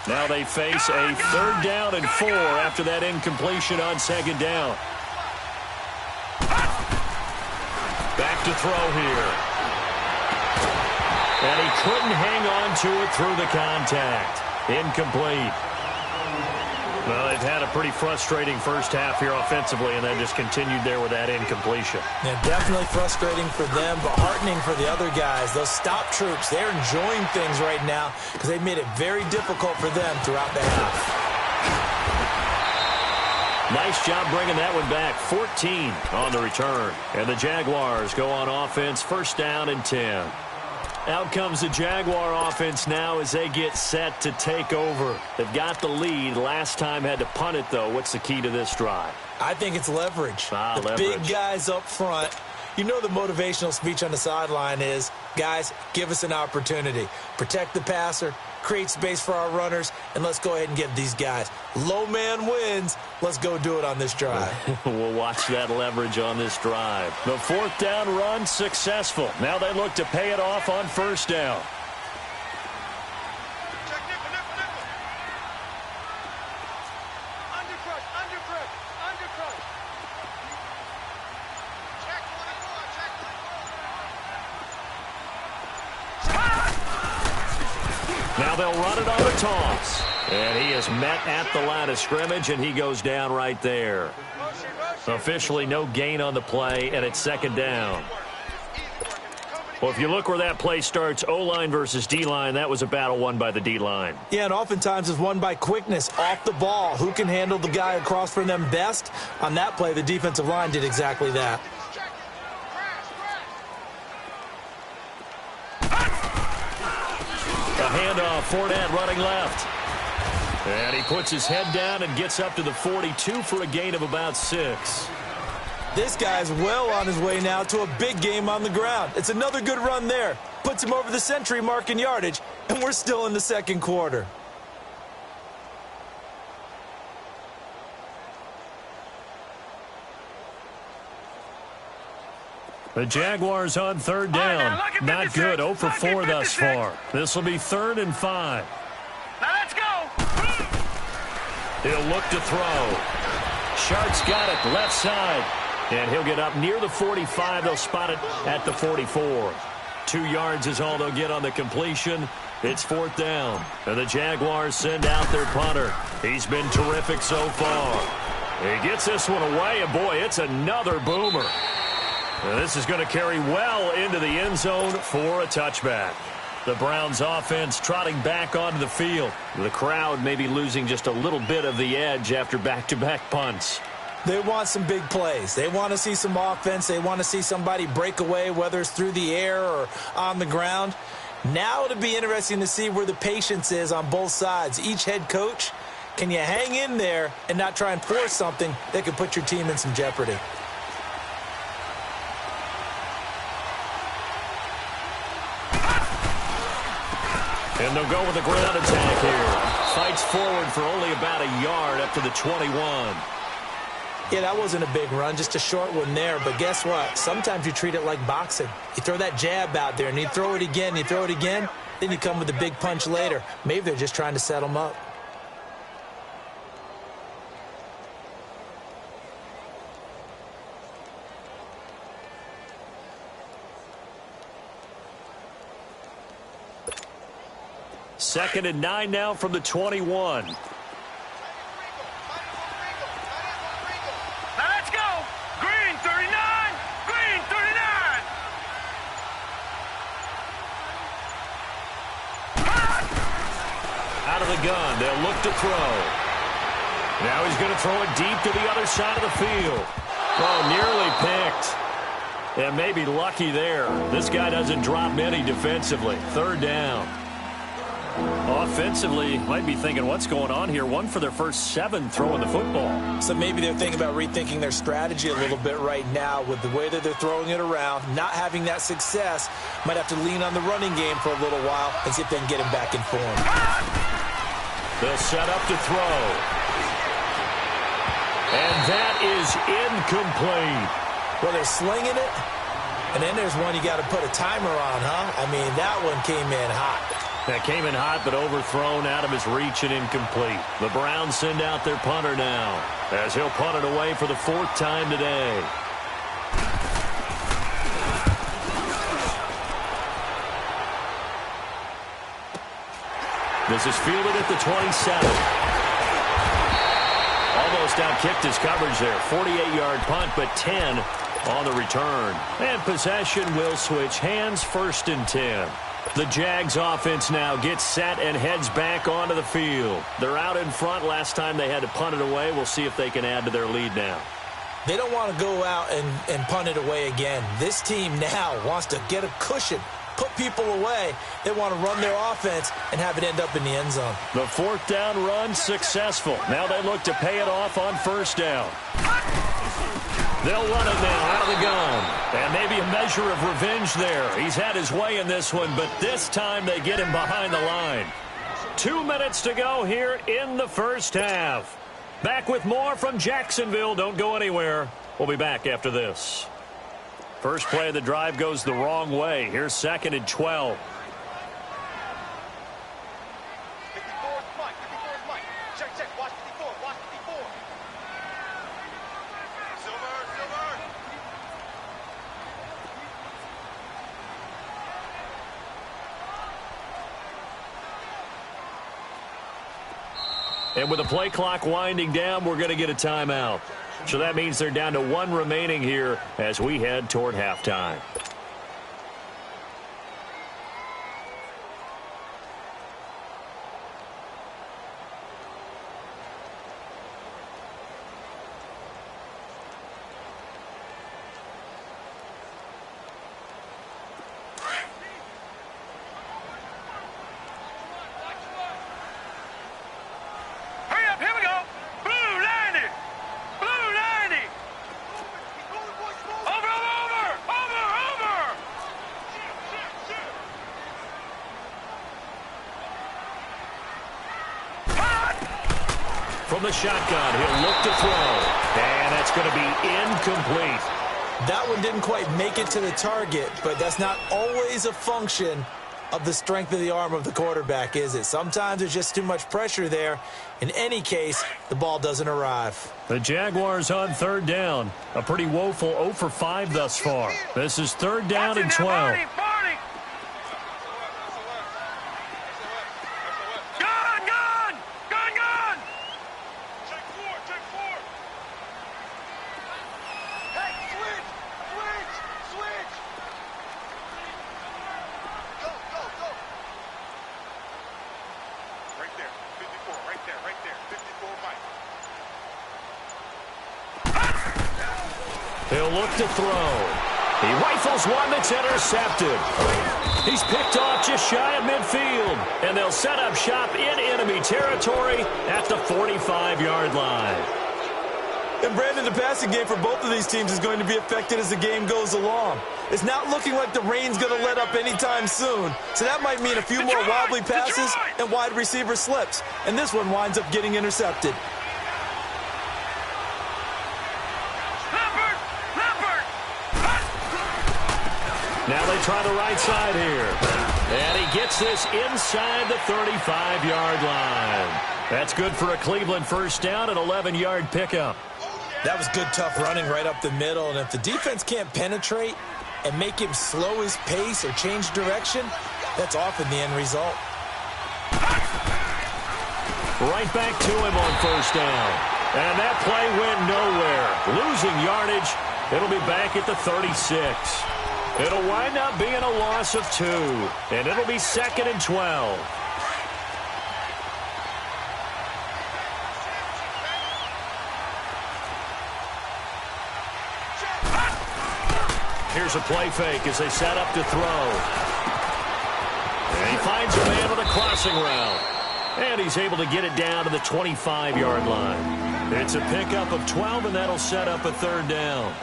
Now they face a 3rd down and 4 after that incompletion on 2nd down. Back to throw here. And he couldn't hang on to it through the contact. Incomplete. Well, they've had a pretty frustrating first half here offensively, and then just continued there with that incompletion. Yeah, definitely frustrating for them, but heartening for the other guys. Those stop troops, they're enjoying things right now because they've made it very difficult for them throughout the half. Nice job bringing that one back. 14 on the return. And the Jaguars go on offense, 1st down and 10. Out comes the Jaguar offense now as they get set to take over. They've got the lead. Last time had to punt it, though. What's the key to this drive? I think it's leverage. Leverage. Big guys up front. You know the motivational speech on the sideline is, guys, give us an opportunity. Protect the passer, create space for our runners, and let's go ahead and give these guys. Low man wins. Let's go do it on this drive. We'll watch that leverage on this drive. The 4th down run successful. Now they look to pay it off on 1st down. Now they'll run it on the toss. And he is met at the line of scrimmage, and he goes down right there. Officially no gain on the play, and it's 2nd down. Well, if you look where that play starts, O-line versus D-line, that was a battle won by the D-line. Yeah, and oftentimes it's won by quickness off the ball. Who can handle the guy across from them best? On that play, the defensive line did exactly that. A handoff, Fournette running left. And he puts his head down and gets up to the 42 for a gain of about 6. This guy's well on his way now to a big game on the ground. It's another good run there. Puts him over the century mark in yardage, and we're still in the 2nd quarter. The Jaguars on 3rd down. Not good. 0 for 4 thus far. This will be 3rd and 5. Now let's go. He'll look to throw. Sharp's got it left side. And he'll get up near the 45. They'll spot it at the 44. 2 yards is all they'll get on the completion. It's 4th down. And the Jaguars send out their punter. He's been terrific so far. He gets this one away, and boy, it's another boomer. And this is going to carry well into the end zone for a touchback. The Browns offense trotting back onto the field. The crowd may be losing just a little bit of the edge after back-to-back punts. They want some big plays. They want to see some offense. They want to see somebody break away, whether it's through the air or on the ground. Now it'll be interesting to see where the patience is on both sides. Each head coach, can you hang in there and not try and force something that could put your team in some jeopardy? And they'll go with a ground attack here. Fights forward for only about a yard up to the 21. Yeah, that wasn't a big run, just a short one there. But guess what? Sometimes you treat it like boxing. You throw that jab out there, and you throw it again, you throw it again, then you come with a big punch later. Maybe they're just trying to set them up. Second and 9 now from the 21. Now let's go. Green 39. Green 39. Out of the gun. They'll look to throw. Now he's going to throw it deep to the other side of the field. Oh, nearly picked. And maybe lucky there. This guy doesn't drop many defensively. 3rd down. Offensively, might be thinking, what's going on here? 1 for their first 7 throwing the football. So maybe they're thinking about rethinking their strategy a little bit right now with the way that they're throwing it around, not having that success. Might have to lean on the running game for a little while and see if they can get him back in form. They'll set up to throw. And that is incomplete. Well, they're slinging it, and then there's one you got to put a timer on, huh? I mean, that one came in hot. That came in hot, but overthrown, out of his reach and incomplete. The Browns send out their punter now, as he'll punt it away for the 4th time today. This is fielded at the 27. Almost outkicked his coverage there. 48-yard punt, but 10 on the return. And possession will switch hands, 1st and 10. The Jags offense now gets set and heads back onto the field. They're out in front. Last time they had to punt it away. We'll see if they can add to their lead now. They don't want to go out and punt it away again. This team now wants to get a cushion, put people away. They want to run their offense and have it end up in the end zone. The 4th down run successful. Now they look to pay it off on 1st down. They'll run it now out of the gun. And maybe a measure of revenge there. He's had his way in this one, but this time they get him behind the line. 2 minutes to go here in the first half. Back with more from Jacksonville. Don't go anywhere. We'll be back after this. First play of the drive goes the wrong way. Here's 2nd and 12. And with the play clock winding down, we're going to get a timeout. So that means they're down to 1 remaining here as we head toward halftime. From the shotgun, he'll look to throw. And that's going to be incomplete. That one didn't quite make it to the target, but that's not always a function of the strength of the arm of the quarterback, is it? Sometimes there's just too much pressure there. In any case, the ball doesn't arrive. The Jaguars on 3rd down. A pretty woeful 0 for 5 thus far. This is 3rd down and 12. He'll look to throw. He rifles one that's intercepted. He's picked off just shy of midfield. And they'll set up shop in enemy territory at the 45-yard line. And Brandon, the passing game for both of these teams is going to be affected as the game goes along. It's not looking like the rain's going to let up anytime soon. So that might mean a few more wobbly passes and wide receiver slips. And this one winds up getting intercepted. Now they try the right side here. And he gets this inside the 35-yard line. That's good for a Cleveland first down, an 11-yard pickup. That was good, tough running right up the middle. And if the defense can't penetrate and make him slow his pace or change direction, that's often the end result. Right back to him on first down. And that play went nowhere. Losing yardage. It'll be back at the 36. It'll wind up being a loss of 2. And it'll be 2nd and 12. Here's a play fake as they set up to throw. And he finds a man with a crossing route. And he's able to get it down to the 25-yard line. It's a pickup of 12, and that'll set up a 3rd down.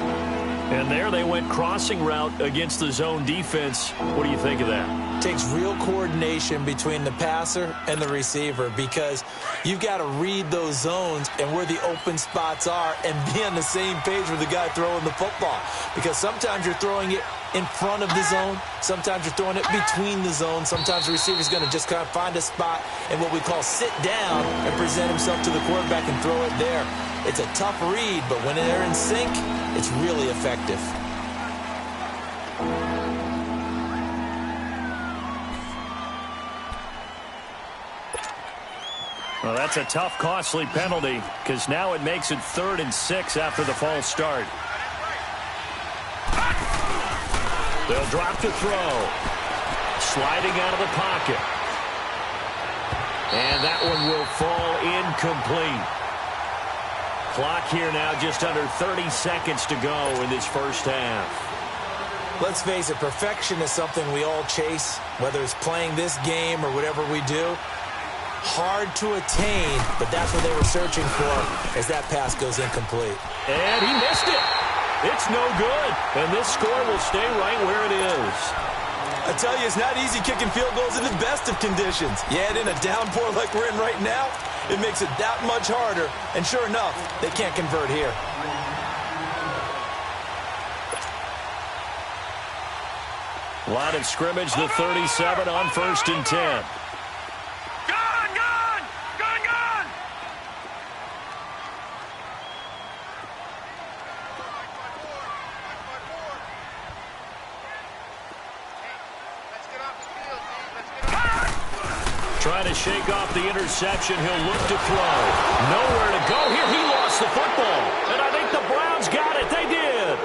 And there they went crossing route against the zone defense. What do you think of that? It takes real coordination between the passer and the receiver because you've got to read those zones and where the open spots are and be on the same page with the guy throwing the football. Because sometimes you're throwing it in front of the zone. Sometimes you're throwing it between the zones. Sometimes the receiver's going to just kind of find a spot and what we call sit down and present himself to the quarterback and throw it there. It's a tough read, but when they're in sync, it's really effective. Well, that's a tough, costly penalty because now it makes it 3rd and 6 after the false start. They'll drop to throw. Sliding out of the pocket. And that one will fall incomplete. Clock here now just under 30 seconds to go in this first half. Let's face it, perfection is something we all chase, whether it's playing this game or whatever we do. Hard to attain, but that's what they were searching for as that pass goes incomplete. And he missed it. It's no good, and this score will stay right where it is. I tell you, it's not easy kicking field goals in the best of conditions. Yet in a downpour like we're in right now, it makes it that much harder. And sure enough, they can't convert here. Line of scrimmage, the 37 on 1st and 10. Trying to shake off the interception. He'll look to throw. Nowhere to go here. He lost the football. And I think the Browns got it. They did.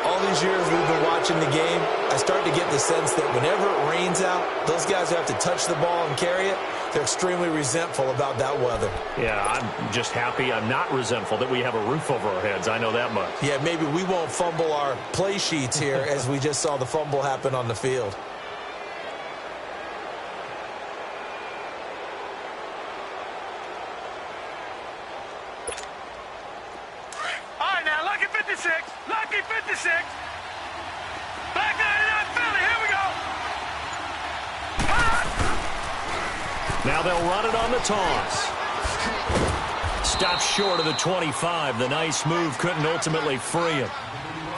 All these years we've been watching the game, I start to get the sense that whenever it rains out, those guys who have to touch the ball and carry it, they're extremely resentful about that weather. Yeah, I'm just happy I'm not resentful that we have a roof over our heads. I know that much. Yeah, maybe we won't fumble our play sheets here as we just saw the fumble happen on the field. Lucky 56. Back 99 Philly. Here we go. Now they'll run it on the toss. Stops short of the 25. The nice move couldn't ultimately free him.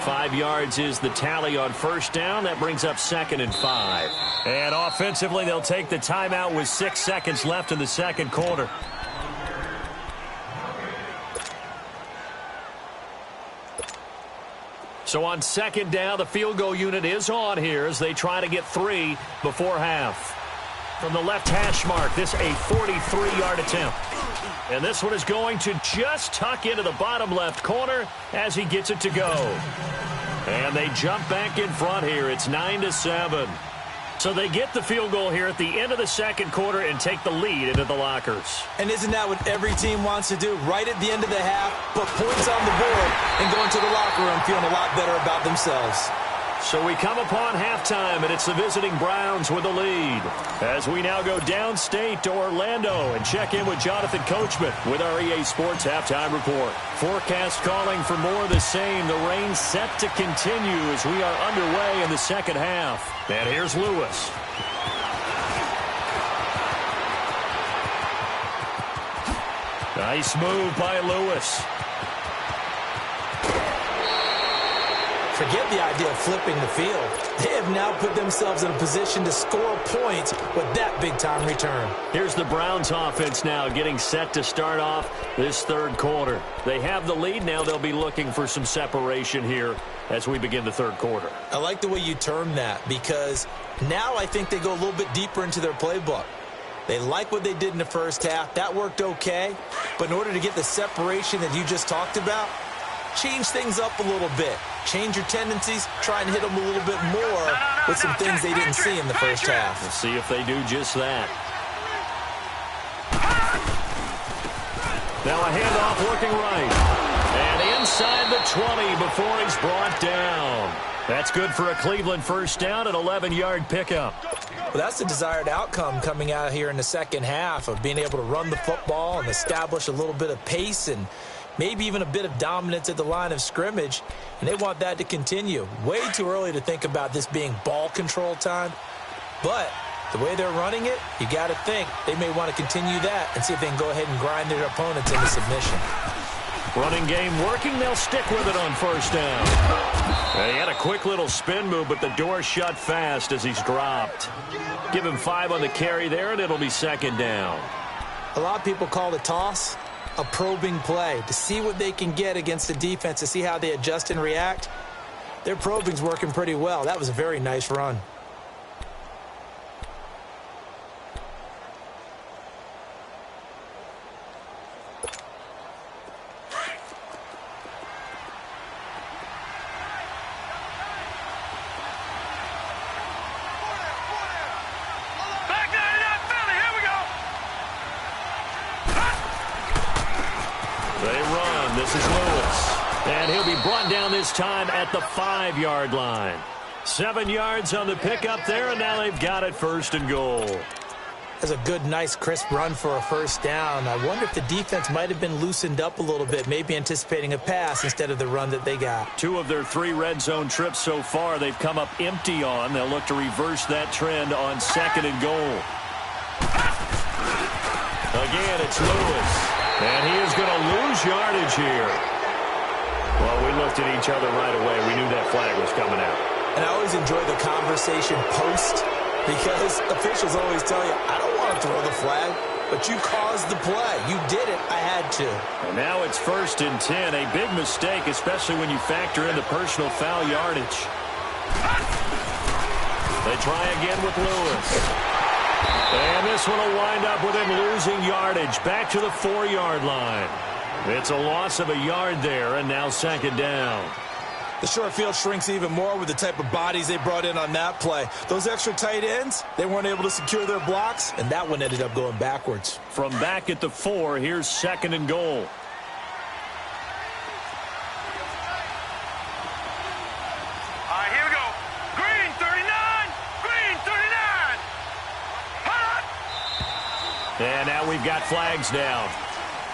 5 yards is the tally on 1st down. That brings up 2nd and 5. And offensively, they'll take the timeout with 6 seconds left in the 2nd quarter. So on 2nd down, the field goal unit is on here as they try to get 3 before half. From the left hash mark, this a 43-yard attempt. And this one is going to just tuck into the bottom left corner as he gets it to go. And they jump back in front here. It's 9-7. So they get the field goal here at the end of the 2nd quarter and take the lead into the lockers. And isn't that what every team wants to do? Right at the end of the half, put points on the board and go into the locker room feeling a lot better about themselves. So we come upon halftime, and it's the visiting Browns with the lead. As we now go downstate to Orlando and check in with Jonathan Coachman with our EA Sports Halftime Report. Forecast calling for more of the same. The rain set to continue as we are underway in the 2nd half. And here's Lewis. Nice move by Lewis. Forget the idea of flipping the field. They have now put themselves in a position to score points with that big-time return. Here's the Browns offense now getting set to start off this 3rd quarter. They have the lead. Now they'll be looking for some separation here as we begin the 3rd quarter. I like the way you term that because now I think they go a little bit deeper into their playbook. They like what they did in the 1st half. That worked okay. But in order to get the separation that you just talked about, change things up a little bit. Change your tendencies. Try and hit them a little bit more with some things they didn't see in the 1st half. We'll see if they do just that. Now a handoff working right. And inside the 20 before he's brought down. That's good for a Cleveland 1st down, an 11-yard pickup. Well, that's the desired outcome coming out here in the 2nd half of being able to run the football and establish a little bit of pace and maybe even a bit of dominance at the line of scrimmage, and they want that to continue. Way too early to think about this being ball control time, but the way they're running it, you got to think they may want to continue that and see if they can go ahead and grind their opponents into submission. Running game working, they'll stick with it on 1st down. He had a quick little spin move, but the door shut fast as he's dropped. Give him 5 on the carry there, and it'll be 2nd down. A lot of people call the toss a probing play to see what they can get against the defense, to see how they adjust and react. Their probing's working pretty well. That was a very nice run. This is Lewis. And he'll be brought down this time at the 5-yard line. 7 yards on the pickup there, and now they've got it 1st and goal. That's a good, nice, crisp run for a first down. I wonder if the defense might have been loosened up a little bit, maybe anticipating a pass instead of the run that they got. 2 of their 3 red zone trips so far, they've come up empty on. They'll look to reverse that trend on 2nd and goal. Again, it's Lewis. And he is going to lose yardage here. Well, we looked at each other right away. We knew that flag was coming out. And I always enjoy the conversation post, because officials always tell you, I don't want to throw the flag, but you caused the play. You did it. I had to. And now it's 1st and 10. A big mistake, especially when you factor in the personal foul yardage. They try again with Lewis. And this one will wind up with him losing yardage. Back to the 4-yard line. It's a loss of a yard there, and now 2nd down. The short field shrinks even more with the type of bodies they brought in on that play. Those extra tight ends, they weren't able to secure their blocks, and that one ended up going backwards. From back at the 4, here's 2nd and goal. All right, here we go. Green 39. Green 39. Hot. And now we've got flags down.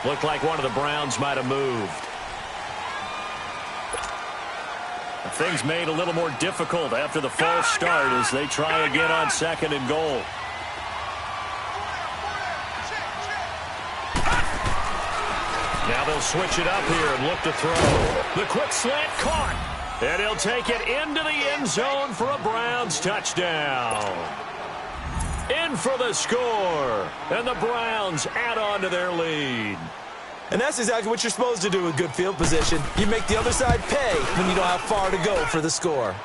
Looked like one of the Browns might have moved. Things made a little more difficult after the false start as they try again on 2nd and goal. Now they'll switch it up here and look to throw. The quick slant caught. And he'll take it into the end zone for a Browns touchdown. In for the score. And the Browns add on to their lead. And that's exactly what you're supposed to do with good field position. You make the other side pay when you don't have far to go for the score.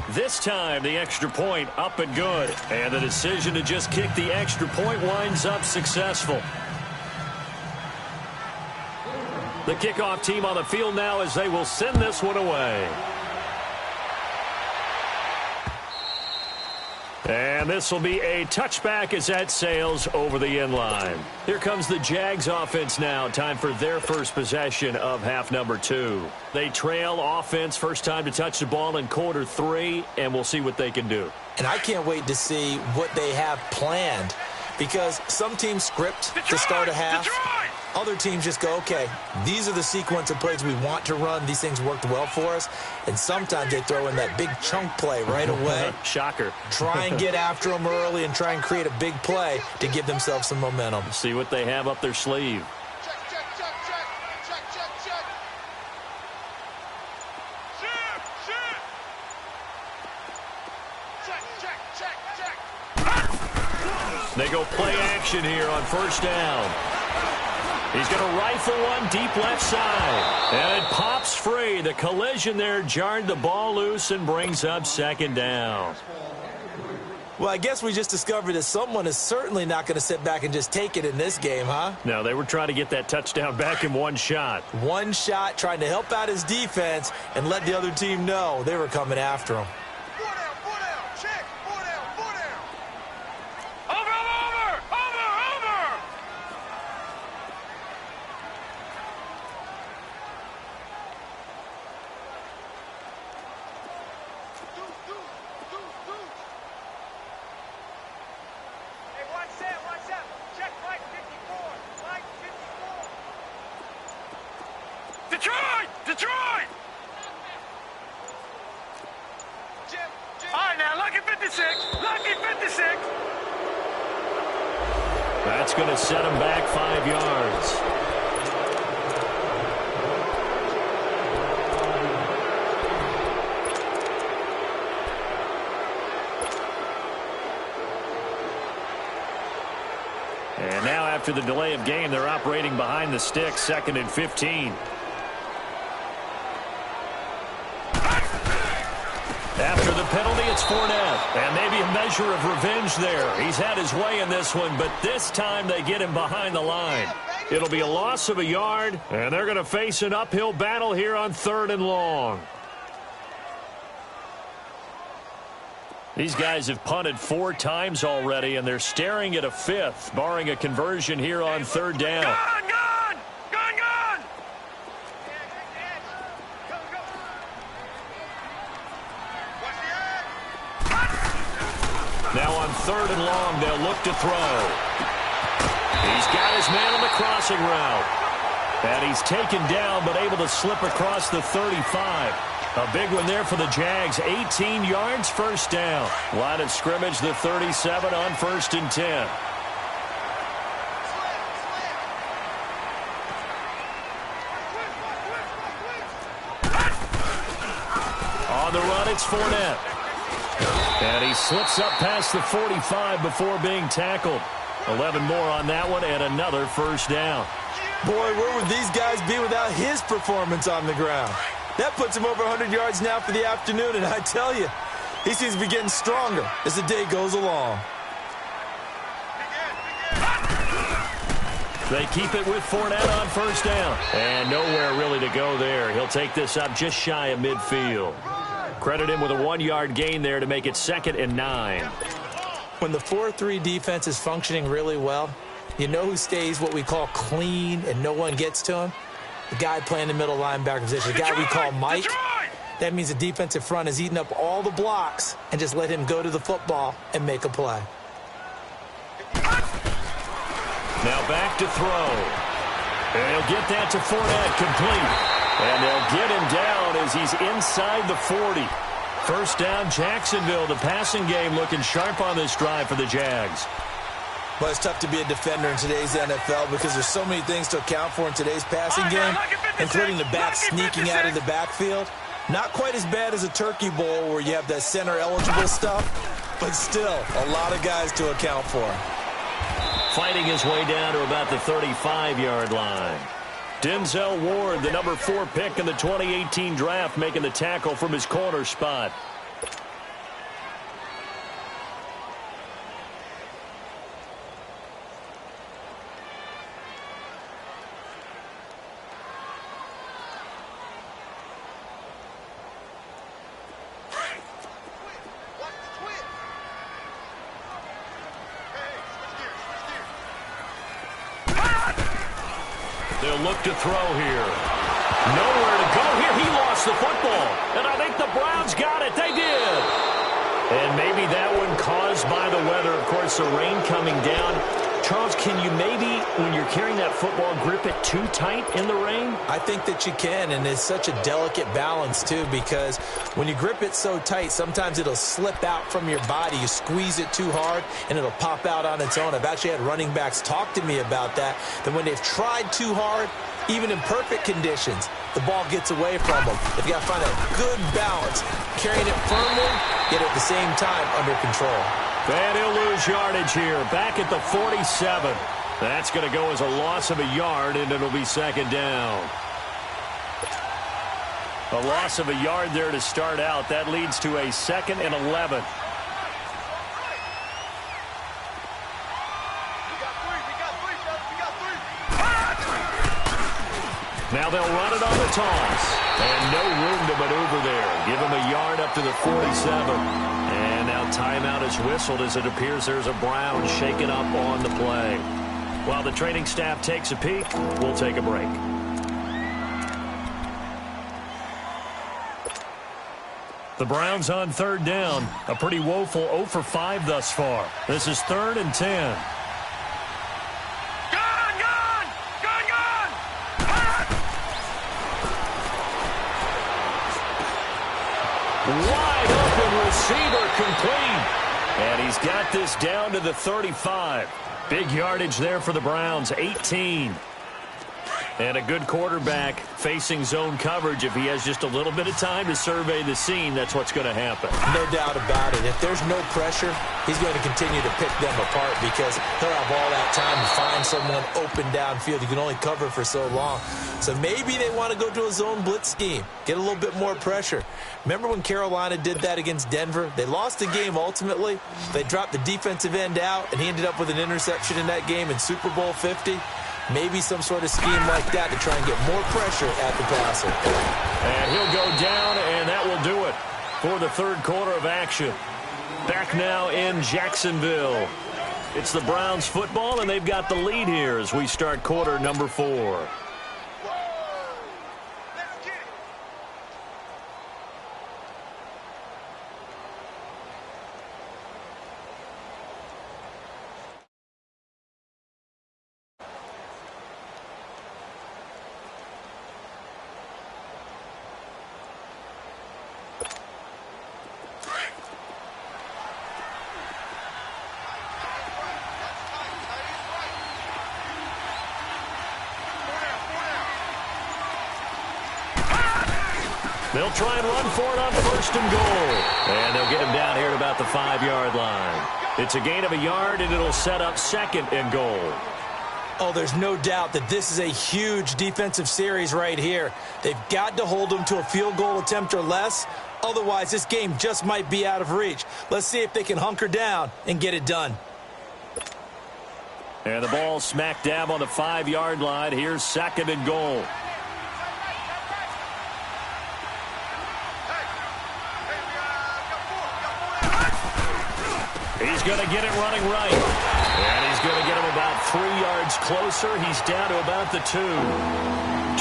This time, the extra point up and good. And the decision to just kick the extra point winds up successful. The kickoff team on the field now as they will send this one away. And this will be a touchback as that sails over the end line. Here comes the Jags offense now. Time for their first possession of half number 2. They trail offense first time to touch the ball in quarter 3, and we'll see what they can do. And I can't wait to see what they have planned, because some teams script to start a half. Other teams just go, okay, these are the sequence of plays we want to run. These things worked well for us. And sometimes they throw in that big chunk play right away. Shocker. Try and get after them early and try and create a big play to give themselves some momentum. See what they have up their sleeve. They go play action here on first down. He's going to rifle one deep left side. And it pops free. The collision there jarred the ball loose and brings up 2nd down. Well, I guess we just discovered that someone is certainly not going to sit back and just take it in this game, huh? No, they were trying to get that touchdown back in one shot. One shot, trying to help out his defense and let the other team know they were coming after him. Detroit! All right, now, lucky 56. Lucky 56. That's going to set him back 5 yards. And now after the delay of game, they're operating behind the sticks, 2nd and 15. After the penalty, it's Fournette. And maybe a measure of revenge there. He's had his way in this one, but this time they get him behind the line. It'll be a loss of a yard, and they're going to face an uphill battle here on 3rd and long. These guys have punted 4 times already, and they're staring at a 5th, barring a conversion here on 3rd down. Gone! Now on 3rd and long, they'll look to throw. He's got his man on the crossing route. And he's taken down, but able to slip across the 35. A big one there for the Jags. 18 yards, first down. Line of scrimmage, the 37 on 1st and 10. On the run, it's Fournette. And he slips up past the 45 before being tackled. 11 more on that one, and another first down. Boy, where would these guys be without his performance on the ground? That puts him over 100 yards now for the afternoon, and I tell you, he seems to be getting stronger as the day goes along. They keep it with Fournette on first down. And nowhere really to go there. He'll take this up just shy of midfield. Credit him with a 1-yard gain there to make it 2nd and 9. When the 4-3 defense is functioning really well, you know who stays what we call clean and no one gets to him? The guy playing the middle linebacker position, the guy we call Mike. That means the defensive front is eating up all the blocks and just let him go to the football and make a play. Now back to throw. And he'll get that to Fournette, complete. And they'll get him down as he's inside the 40. First down, Jacksonville. The passing game looking sharp on this drive for the Jags. Well, it's tough to be a defender in today's NFL because there's so many things to account for in today's passing game, including the back sneaking out of the backfield. Not quite as bad as a turkey bowl where you have that center-eligible stuff, but still a lot of guys to account for. Fighting his way down to about the 35-yard line. Denzel Ward, the number 4 pick in the 2018 draft, making the tackle from his corner spot. They'll look to throw here. Nowhere to go here. He lost the football. And I think the Browns got it. They did. And maybe that one caused by the weather. Of course, the rain coming down. Charles, can you maybe, when you're carrying that football, grip it too tight in the rain? I think that you can, and it's such a delicate balance, too, because when you grip it so tight, sometimes it'll slip out from your body. You squeeze it too hard, and it'll pop out on its own. I've actually had running backs talk to me about that when they've tried too hard, even in perfect conditions, the ball gets away from them. They've got to find a good balance, carrying it firmly, yet at the same time under control. And he'll lose yardage here, back at the 47. That's going to go as a loss of a yard, and it'll be 2nd down. A loss of a yard there to start out. That leads to a 2nd and 11. Now they'll run it on the toss. And no room to maneuver there. Give him a yard up to the 47. And now timeout is whistled as it appears there's a Brown shaken up on the play. While the training staff takes a peek, we'll take a break. The Browns on 3rd down. A pretty woeful 0 for 5 thus far. This is 3rd and 10. Wide open receiver complete. And he's got this down to the 35. Big yardage there for the Browns, 18. And a good quarterback facing zone coverage. If he has just a little bit of time to survey the scene, that's what's going to happen. No doubt about it. If there's no pressure, he's going to continue to pick them apart because he'll have all that time to find someone open downfield. You can only cover for so long. So maybe they want to go to a zone blitz scheme, get a little bit more pressure. Remember when Carolina did that against Denver? They lost the game ultimately. They dropped the defensive end out, and he ended up with an interception in that game in Super Bowl 50. Maybe some sort of scheme like that to try and get more pressure at the passer. And he'll go down, and that will do it for the 3rd quarter of action. Back now in Jacksonville. It's the Browns football, and they've got the lead here as we start quarter number 4. They'll try and run for it on 1st and goal. And they'll get him down here at about the 5-yard line. It's a gain of a yard, and it'll set up 2nd and goal. Oh, there's no doubt that this is a huge defensive series right here. They've got to hold them to a field goal attempt or less. Otherwise, this game just might be out of reach. Let's see if they can hunker down and get it done. And the ball smack dab on the 5-yard line. Here's 2nd and goal. He's going to get it running right. And he's going to get him about 3 yards closer. He's down to about the 2.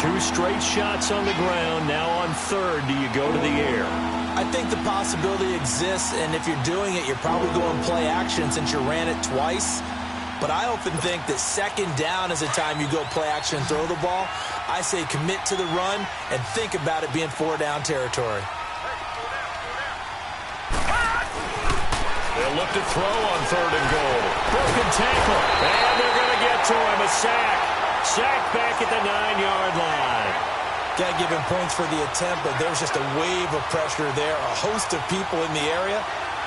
2 straight shots on the ground. Now on 3rd, do you go to the air? I think the possibility exists, and if you're doing it, you're probably going play action since you ran it twice. But I often think that 2nd down is the time you go play action and throw the ball. I say commit to the run and think about it being 4-down territory. They'll look to throw on 3rd and goal. Broken tackle. And they're going to get to him. A sack. Sack back at the 9-yard line. Got to give him points for the attempt, but there was just a wave of pressure there. A host of people in the area.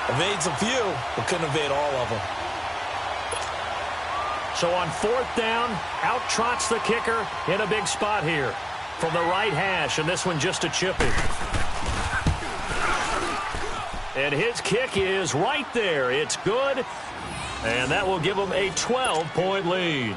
Evades a few, but couldn't evade all of them. So on 4th down, out trots the kicker in a big spot here from the right hash, and this one just a chippy. And his kick is right there. It's good, and that will give them a 12-point lead.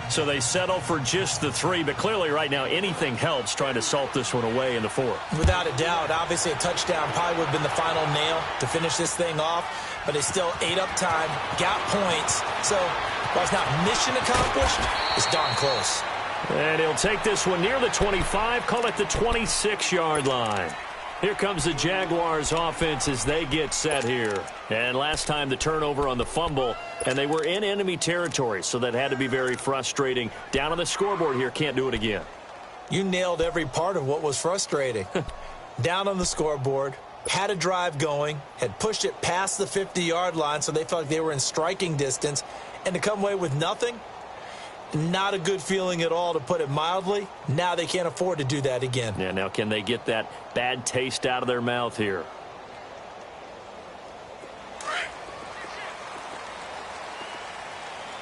So they settle for just the 3, but clearly right now anything helps trying to salt this one away in the 4th. Without a doubt, obviously a touchdown probably would have been the final nail to finish this thing off, but they still ate up time, got points. So while it's not mission accomplished, it's darn close. And he'll take this one near the 25, call it the 26-yard line. Here comes the Jaguars offense as they get set here. And last time the turnover on the fumble, and they were in enemy territory, so that had to be very frustrating. Down on the scoreboard here, can't do it again. You nailed every part of what was frustrating. Down on the scoreboard, had a drive going, had pushed it past the 50-yard line, so they felt like they were in striking distance, and to come away with nothing, not a good feeling at all, to put it mildly. Now they can't afford to do that again. Yeah, now can they get that bad taste out of their mouth here?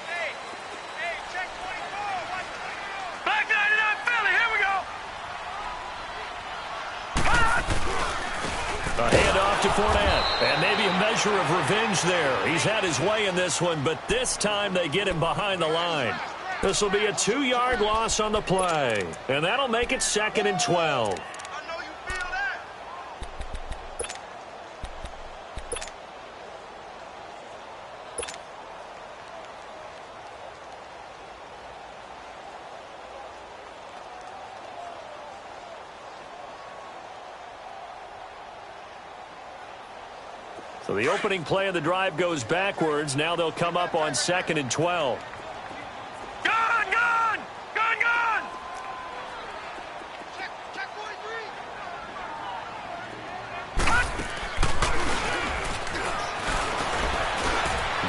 Hey, check 24. Back 99 Philly, here we go. A handoff to Fournette, and maybe a measure of revenge there. He's had his way in this one, but this time they get him behind the line. This will be a 2-yard loss on the play, and that'll make it 2nd and 12. So the opening play of the drive goes backwards. Now they'll come up on 2nd and 12.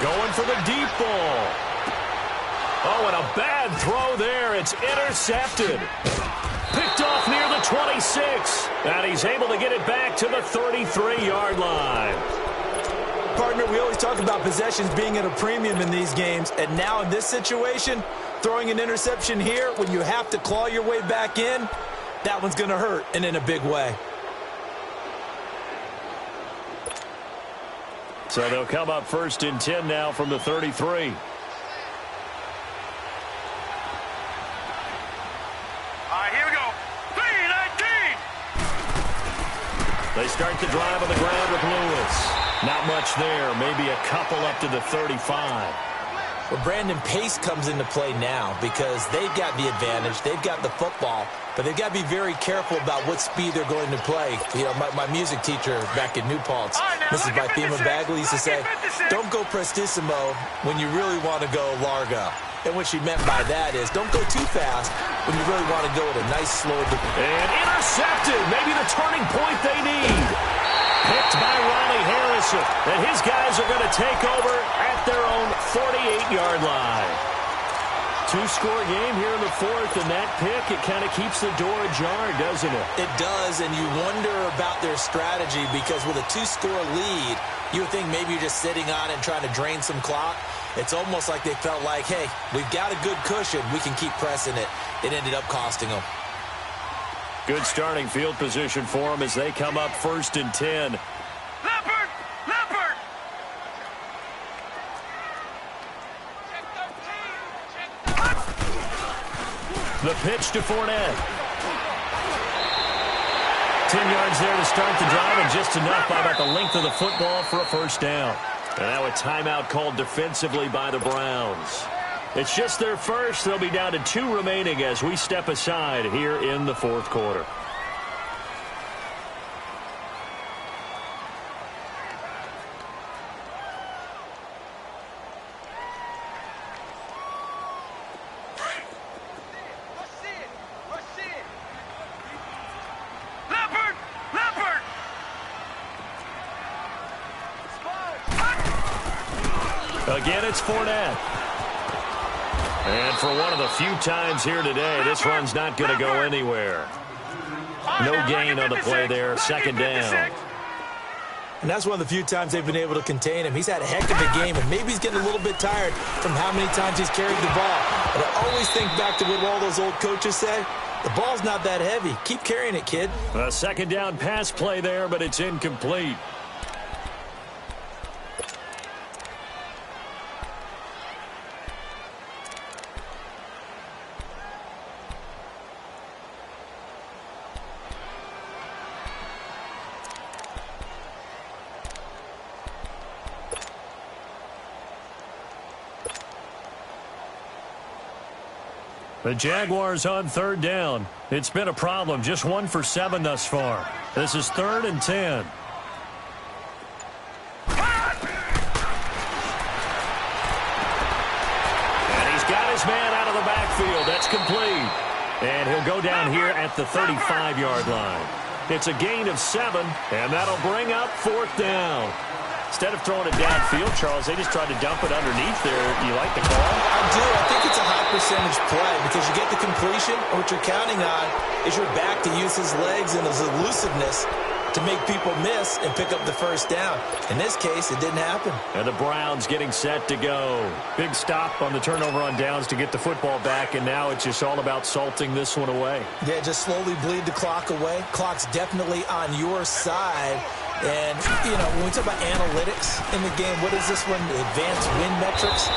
Going for the deep ball. Oh, and a bad throw there. It's intercepted. Picked off near the 26. And he's able to get it back to the 33-yard line. Partner, we always talk about possessions being at a premium in these games. And now in this situation, throwing an interception here when you have to claw your way back in, that one's going to hurt, and in a big way. So they'll come up 1st and 10 now from the 33. All right, here we go. 3-19. They start the drive on the ground with Lewis. Not much there. Maybe a couple up to the 35. Well, Brandon, pace comes into play now because they've got the advantage. They've got the football, but they've got to be very careful about what speed they're going to play. You know, my music teacher back in New Paltz, Mrs. Bythema Bagley, used to say, don't go prestissimo when you really want to go largo. And what she meant by that is don't go too fast when you really want to go at a nice, slow... And intercepted. Maybe the turning point they need. Picked by Ronnie Harrison. And his guys are going to take over at their own 48-yard line. two-score game here in the fourth, and that pick, it kind of keeps the door ajar, doesn't it? It does, and you wonder about their strategy because with a two-score lead, you would think maybe you're just sitting on it and trying to drain some clock. It's almost like they felt like, hey, we've got a good cushion. We can keep pressing it. It ended up costing them. Good starting field position for them as they come up 1st and 10. Leopard! Leopard! The pitch to Fournette. 10 yards there to start the drive, and just enough by about the length of the football for a first down. And now a timeout called defensively by the Browns. It's just their first. They'll be down to 2 remaining as we step aside here in the fourth quarter. Leopard! Leopard! Again, it's Fournette. And for one of the few times here today, this run's not going to go anywhere. No gain on the play there, 2nd down. And that's one of the few times they've been able to contain him. He's had a heck of a game, and maybe he's getting a little bit tired from how many times he's carried the ball. But I always think back to what all those old coaches say. The ball's not that heavy. Keep carrying it, kid. A 2nd down pass play there, but it's incomplete. The Jaguars on 3rd down. It's been a problem. Just 1 for 7 thus far. This is 3rd and 10. And he's got his man out of the backfield. That's complete. And he'll go down here at the 35-yard line. It's a gain of 7, and that'll bring up 4th down. Instead of throwing it downfield, Charles, they just tried to dump it underneath there. You like the call? I do. I think it's a high-percentage play because you get the completion, and what you're counting on is your back to use his legs and his elusiveness to make people miss and pick up the first down. In this case, it didn't happen. And the Browns getting set to go. Big stop on the turnover on downs to get the football back, and now it's just all about salting this one away. Yeah, just slowly bleed the clock away. Clock's definitely on your side. And, you know, when we talk about analytics in the game, what is this one? Advanced win metrics?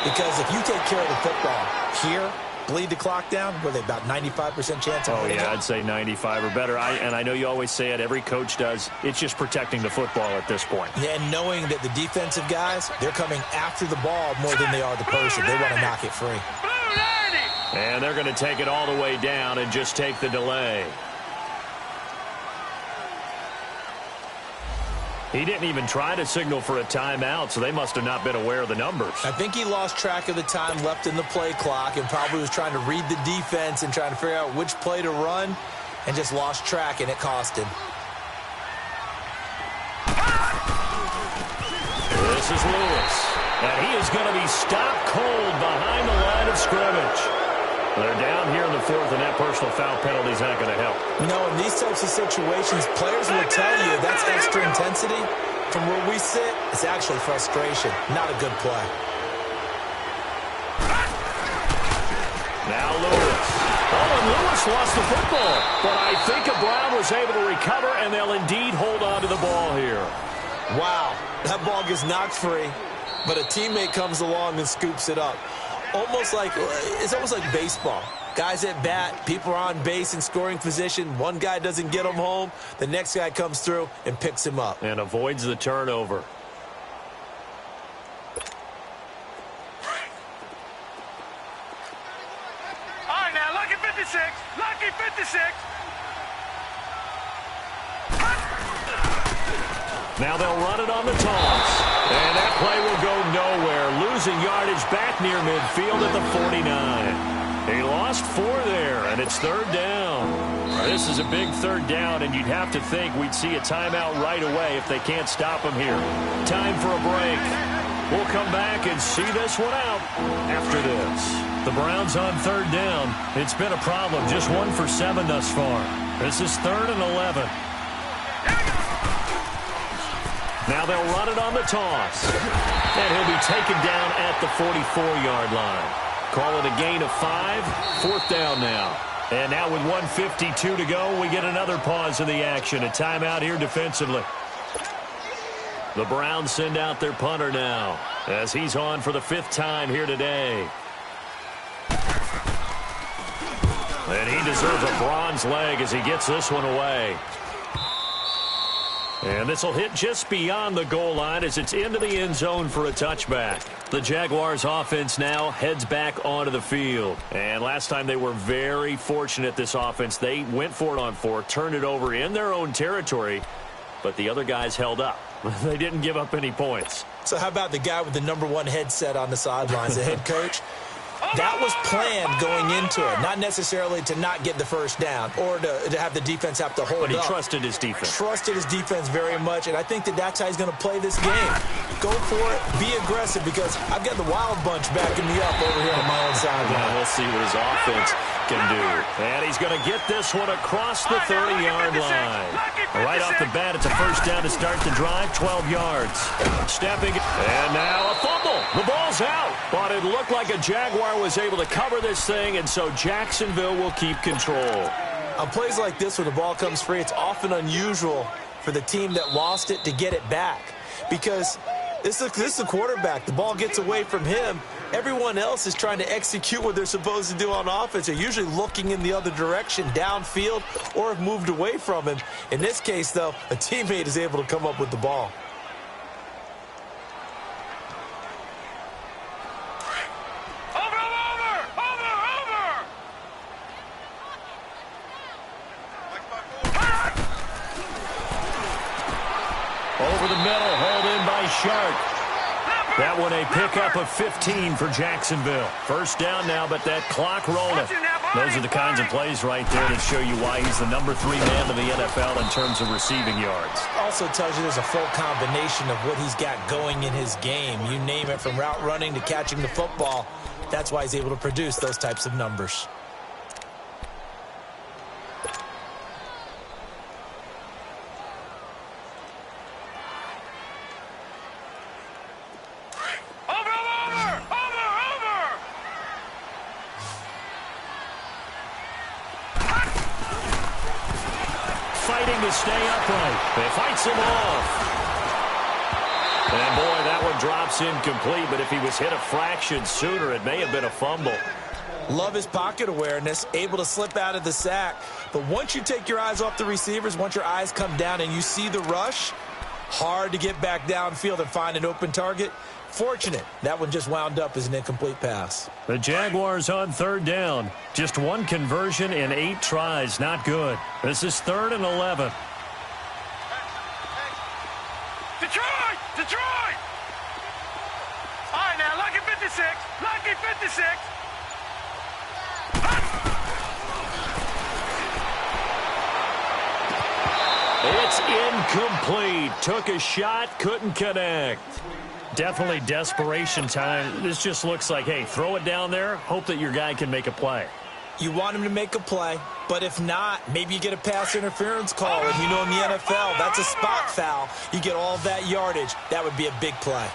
Because if you take care of the football here, bleed the clock down, were they about 95% chance of winning? Oh, yeah, I'd say 95 or better. And I know you always say it, every coach does. It's just protecting the football at this point. Yeah, and knowing that the defensive guys, they're coming after the ball more than they are the person. They want to knock it free. And they're going to take it all the way down and just take the delay. He didn't even try to signal for a timeout, so they must have not been aware of the numbers. I think he lost track of the time left in the play clock and probably was trying to read the defense and trying to figure out which play to run and just lost track, and it cost him. This is Lewis, and he is going to be stopped cold behind the line of scrimmage. They're down here in the 4th, and that personal foul penalty is not going to help. No, in these types of situations, players will tell you that's extra intensity. From where we sit, it's actually frustration, not a good play. Now Lewis. Oh, and Lewis lost the football. But I think a Brown was able to recover, and they'll indeed hold on to the ball here. Wow, that ball gets knocked free, but a teammate comes along and scoops it up. It's almost like baseball. Guys at bat, people are on base in scoring position. One guy doesn't get him home. The next guy comes through and picks him up. And avoids the turnover. All right, now, lucky 56. Lucky 56. Now they'll run it on the toss. And that play will go nowhere. Losing yardage back near midfield at the 49. He lost 4 there, and it's 3rd down. This is a big 3rd down, and you'd have to think we'd see a timeout right away if they can't stop him here. Time for a break. We'll come back and see this one out after this. The Browns on third down. It's been a problem. Just 1 for 7 thus far. This is 3rd and 11. Now they'll run it on the toss. And he'll be taken down at the 44-yard line. Call it a gain of 5. 4th down now. And now with 1:52 to go, we get another pause in the action. A timeout here defensively. The Browns send out their punter now as he's on for the 5th time here today. And he deserves a bronze leg as he gets this one away. And this will hit just beyond the goal line as it's into the end zone for a touchback. The Jaguars offense now heads back onto the field. And last time they were very fortunate, this offense. They went for it on 4, turned it over in their own territory, but the other guys held up. They didn't give up any points. So how about the guy with the #1 headset on the sidelines, the head coach? That was planned going into it, not necessarily to not get the first down or to have the defense have to hold up. But he trusted his defense. Trusted his defense very much, and I think that's how he's going to play this game. Go for it, be aggressive, because I've got the Wild Bunch backing me up over here on my own sideline. Now we'll see what his offense can do. And he's going to get this one across the 30-yard line. Right off the bat, it's a first down to start the drive, 12 yards. Stepping, and now a fumble. The ball's out, but it looked like a Jaguar was able to cover this thing, and so Jacksonville will keep control. On plays like this where the ball comes free, it's often unusual for the team that lost it to get it back, because this is the quarterback. The ball gets away from him. Everyone else is trying to execute what they're supposed to do on offense. They're usually looking in the other direction, downfield, or have moved away from him. In this case, though, a teammate is able to come up with the ball. Over the middle, hauled in by Shark. That one a pickup of 15 for Jacksonville. First down now, but that clock rolling. Those are the kinds of plays right there that show you why he's the #3 man in the NFL in terms of receiving yards. Also tells you there's a full combination of what he's got going in his game. You name it, from route running to catching the football. That's why he's able to produce those types of numbers. To stay upright. It fights him off. And boy, that one drops incomplete, but if he was hit a fraction sooner, it may have been a fumble. Love his pocket awareness, able to slip out of the sack. But once you take your eyes off the receivers, once your eyes come down and you see the rush, hard to get back downfield and find an open target. Fortunate, that one just wound up as an incomplete pass. The Jaguars on third down. Just 1 conversion in 8 tries. Not good. This is 3rd and 11. Detroit! Detroit! All right, now, lucky 56. Lucky 56. It's incomplete. Took a shot, couldn't connect. Definitely desperation time. This just looks like, hey, throw it down there, hope that your guy can make a play. You want him to make a play, but if not, maybe you get a pass interference call. And you know, in the NFL, that's a spot foul. You get all that yardage. That would be a big play.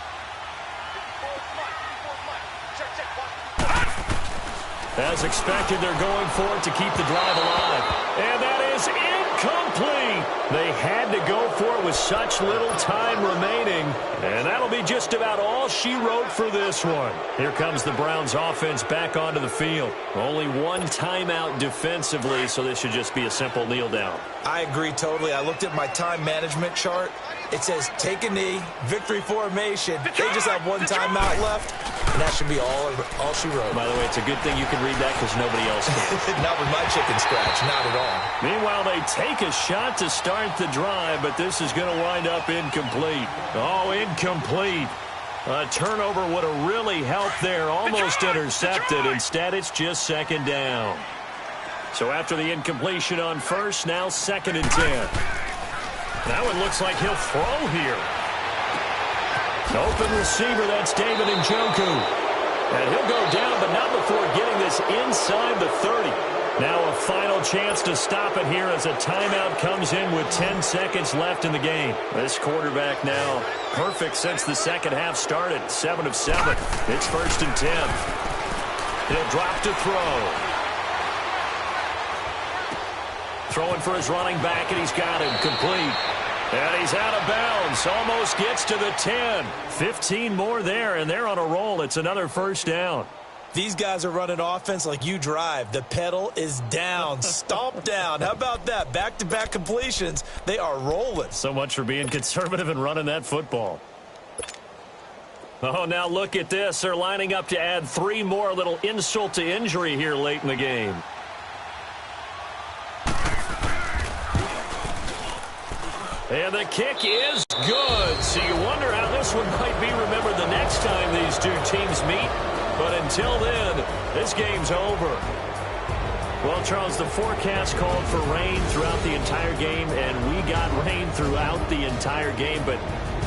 As expected, they're going for it to keep the drive alive. And that is incomplete. They had to go for it with such little time remaining. And that'll be just about all she wrote for this one. Here comes the Browns offense back onto the field. Only 1 timeout defensively, so this should just be a simple kneel down. I agree totally. I looked at my time management chart. It says take a knee, victory formation. They just have 1 timeout left, and that should be all she wrote. By the way, it's a good thing you can read that because nobody else can. Not with my chicken scratch, not at all. Meanwhile, they take a shot to start the drive, but this is going to wind up incomplete. Oh, incomplete. A turnover would have really helped there. Almost intercepted. Instead, it's just 2nd down. So after the incompletion on first, now 2nd and 10. That one looks like he'll throw here. Open receiver, that's David Njoku. And he'll go down, but not before getting this inside the 30. Now a final chance to stop it here as a timeout comes in with 10 seconds left in the game. This quarterback now perfect since the second half started. 7 of 7. It's 1st and 10. He'll drop to throw. Throwing for his running back, and he's got him complete. And he's out of bounds. Almost gets to the 10. 15 more there, and they're on a roll. It's another 1st down. These guys are running offense like you drive. The pedal is down, stomp down. How about that? Back-to-back completions. They are rolling. So much for being conservative and running that football. Oh, now look at this. They're lining up to add 3 more. A little insult to injury here late in the game. And the kick is good. So you wonder how this one might be remembered the next time these two teams meet. But until then, this game's over. Well, Charles, the forecast called for rain throughout the entire game, and we got rain throughout the entire game. But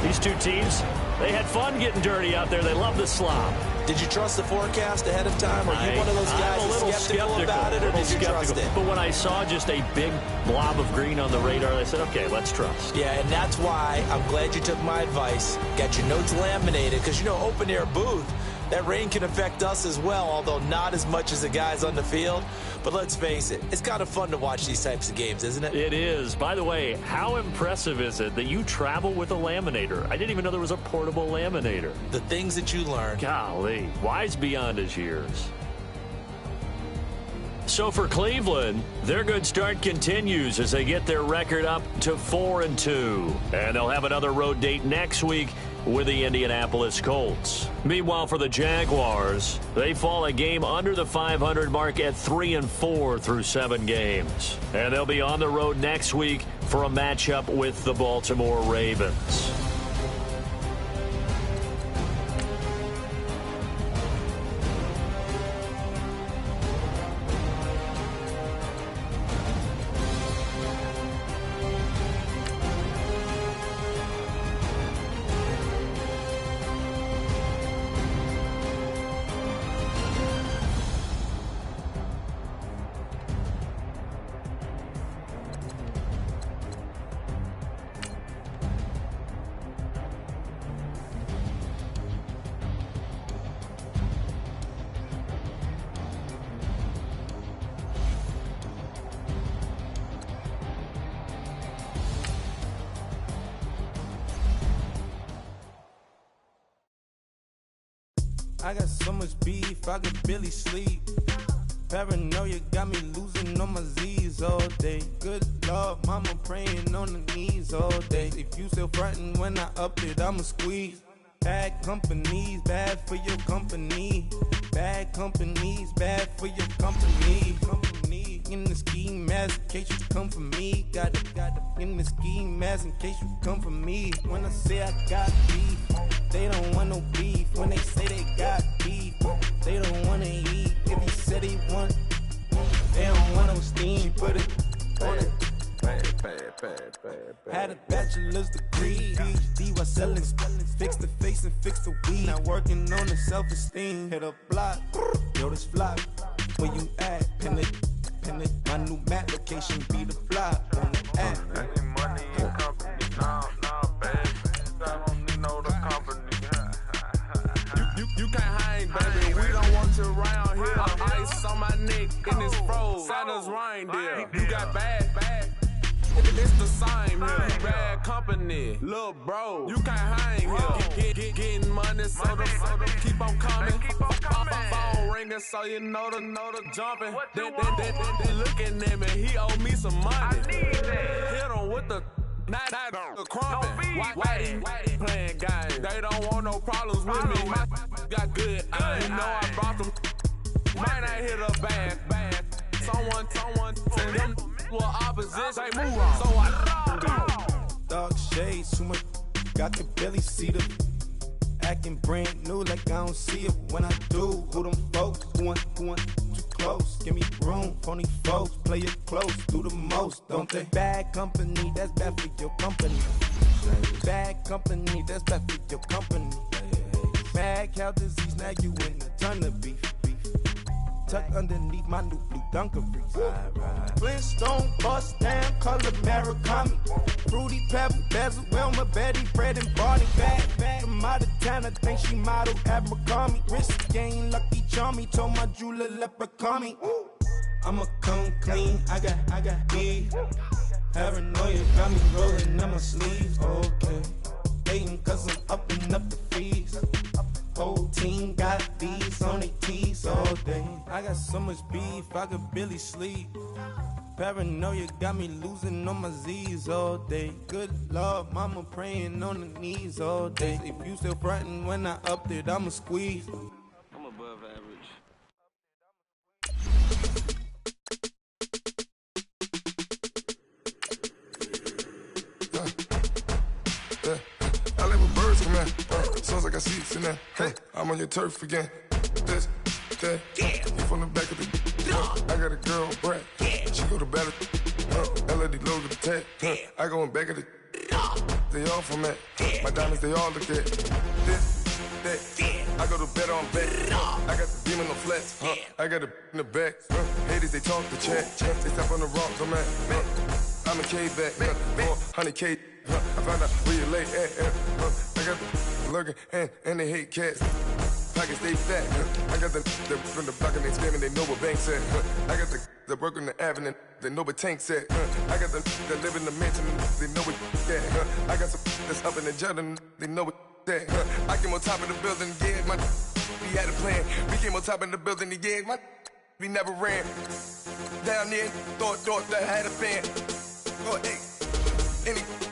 these two teams, they had fun getting dirty out there. They love the slop. Did you trust the forecast ahead of time? Are you one of those guys I'm a little skeptical about it, or did you trust it? But when I saw just a big blob of green on the radar, I said, okay, let's trust. Yeah, and that's why I'm glad you took my advice. Got your notes laminated, because, you know, open-air booth, that rain can affect us as well, although not as much as the guys on the field. But let's face it, it's kind of fun to watch these types of games, isn't it? It is. By the way, how impressive is it that you travel with a laminator? I didn't even know there was a portable laminator. The things that you learn. Golly, wise beyond his years. So for Cleveland, their good start continues as they get their record up to 4-2. And they'll have another road date next week with the Indianapolis Colts. Meanwhile, for the Jaguars, they fall a game under the 500 mark at 3-4 through 7 games. And they'll be on the road next week for a matchup with the Baltimore Ravens. I got so much beef, I could barely sleep. Paranoia got me losing on my Z's all day. Good Lord, mama praying on the knees all day. If you still frontin' when I up it, I'ma squeeze. Bad companies, bad for your company. Bad companies, bad for your company. In the ski mask, in case you come for me. Got it in the ski mask, in case you come for me. When I say I got beef, they don't want no beef. When they say they got beef, they don't wanna eat. If he said he want, they don't want no steam. Put it on it. Had a bachelor's degree, PhD while selling. Fix the face and fix the weed. Now working on the self-esteem. Hit a block, yo this flop. Where you at? Pin it. My new map location be the flop on the app. Money in company, nah, baby. I don't need no company. You can't hang, baby. We don't want you around here. Ice on my neck in this froze. Santa's reindeer. You got bad. It's the same here. Bad company, little bro. You can't hang here. Getting money, so the keep on coming. Phone ringing, so you know the jumping. They looking at me, he owe me some money. Hit him with the the crumping. Why they playing games? They don't want no problems with me. My got good aim. You know I brought them. Might not hit a bad. Someone send them for opposition. They move on. So I dark shades, too much. I can barely see them. Acting brand new like I don't see it when I do. Who them folks? Who want too close, give me room. Phony folks, play it close, do the most, don't they? Bad company, that's bad for your company. Bad company, that's bad for your company. Mad cow disease, now you in a ton of beef. Tuck underneath my new blue Dunkaroos. Flintstone bust down, color Murakami. Fruity Pebble, Bezel, Wilma, Betty, Fred, and Barney. Bad from out of town, I think she modeled Abercrombie. Wrist game, Lucky Charmy, told my jeweler leprechaun me. I'ma come clean, I got beef. Paranoia got me rolling on my sleeves. Okay, hating cause I'm upping up the fees. Whole team got these on their tees all day. I got so much beef, I could barely sleep. Paranoia got me losing on my Z's all day. Good Lord, mama praying on the knees all day. If you still frontin' when I upped it, I'ma squeeze. I'm above average. I like when birds come out. Sounds like I see it in there. I'm on your turf again. This, that, you from the back of the. I got a girl, Brad. She go to battle. LED logo the tag. I go in back of the. They all from that. My diamonds, they all look at. This, that. I go to bed on bed. I got the demon on flats. I got it in the back. Haters, they talk the chat. They step on the rocks, I'm at. I'm a K-back. 400K. I found out where you lay at. I got the lurking and they hate cats. Pockets stay fat. I got the from the block and they screaming, they know what banks at. I got the work on the avenue, they know what tanks at. I got the live in the mansion, they know what that. I got some that's up in the jungle, they know what that. I came on top of the building, yeah, we had a plan. We came on top of the building, yeah, we never ran. Down there, thought that I had a fan. Oh, hey, any.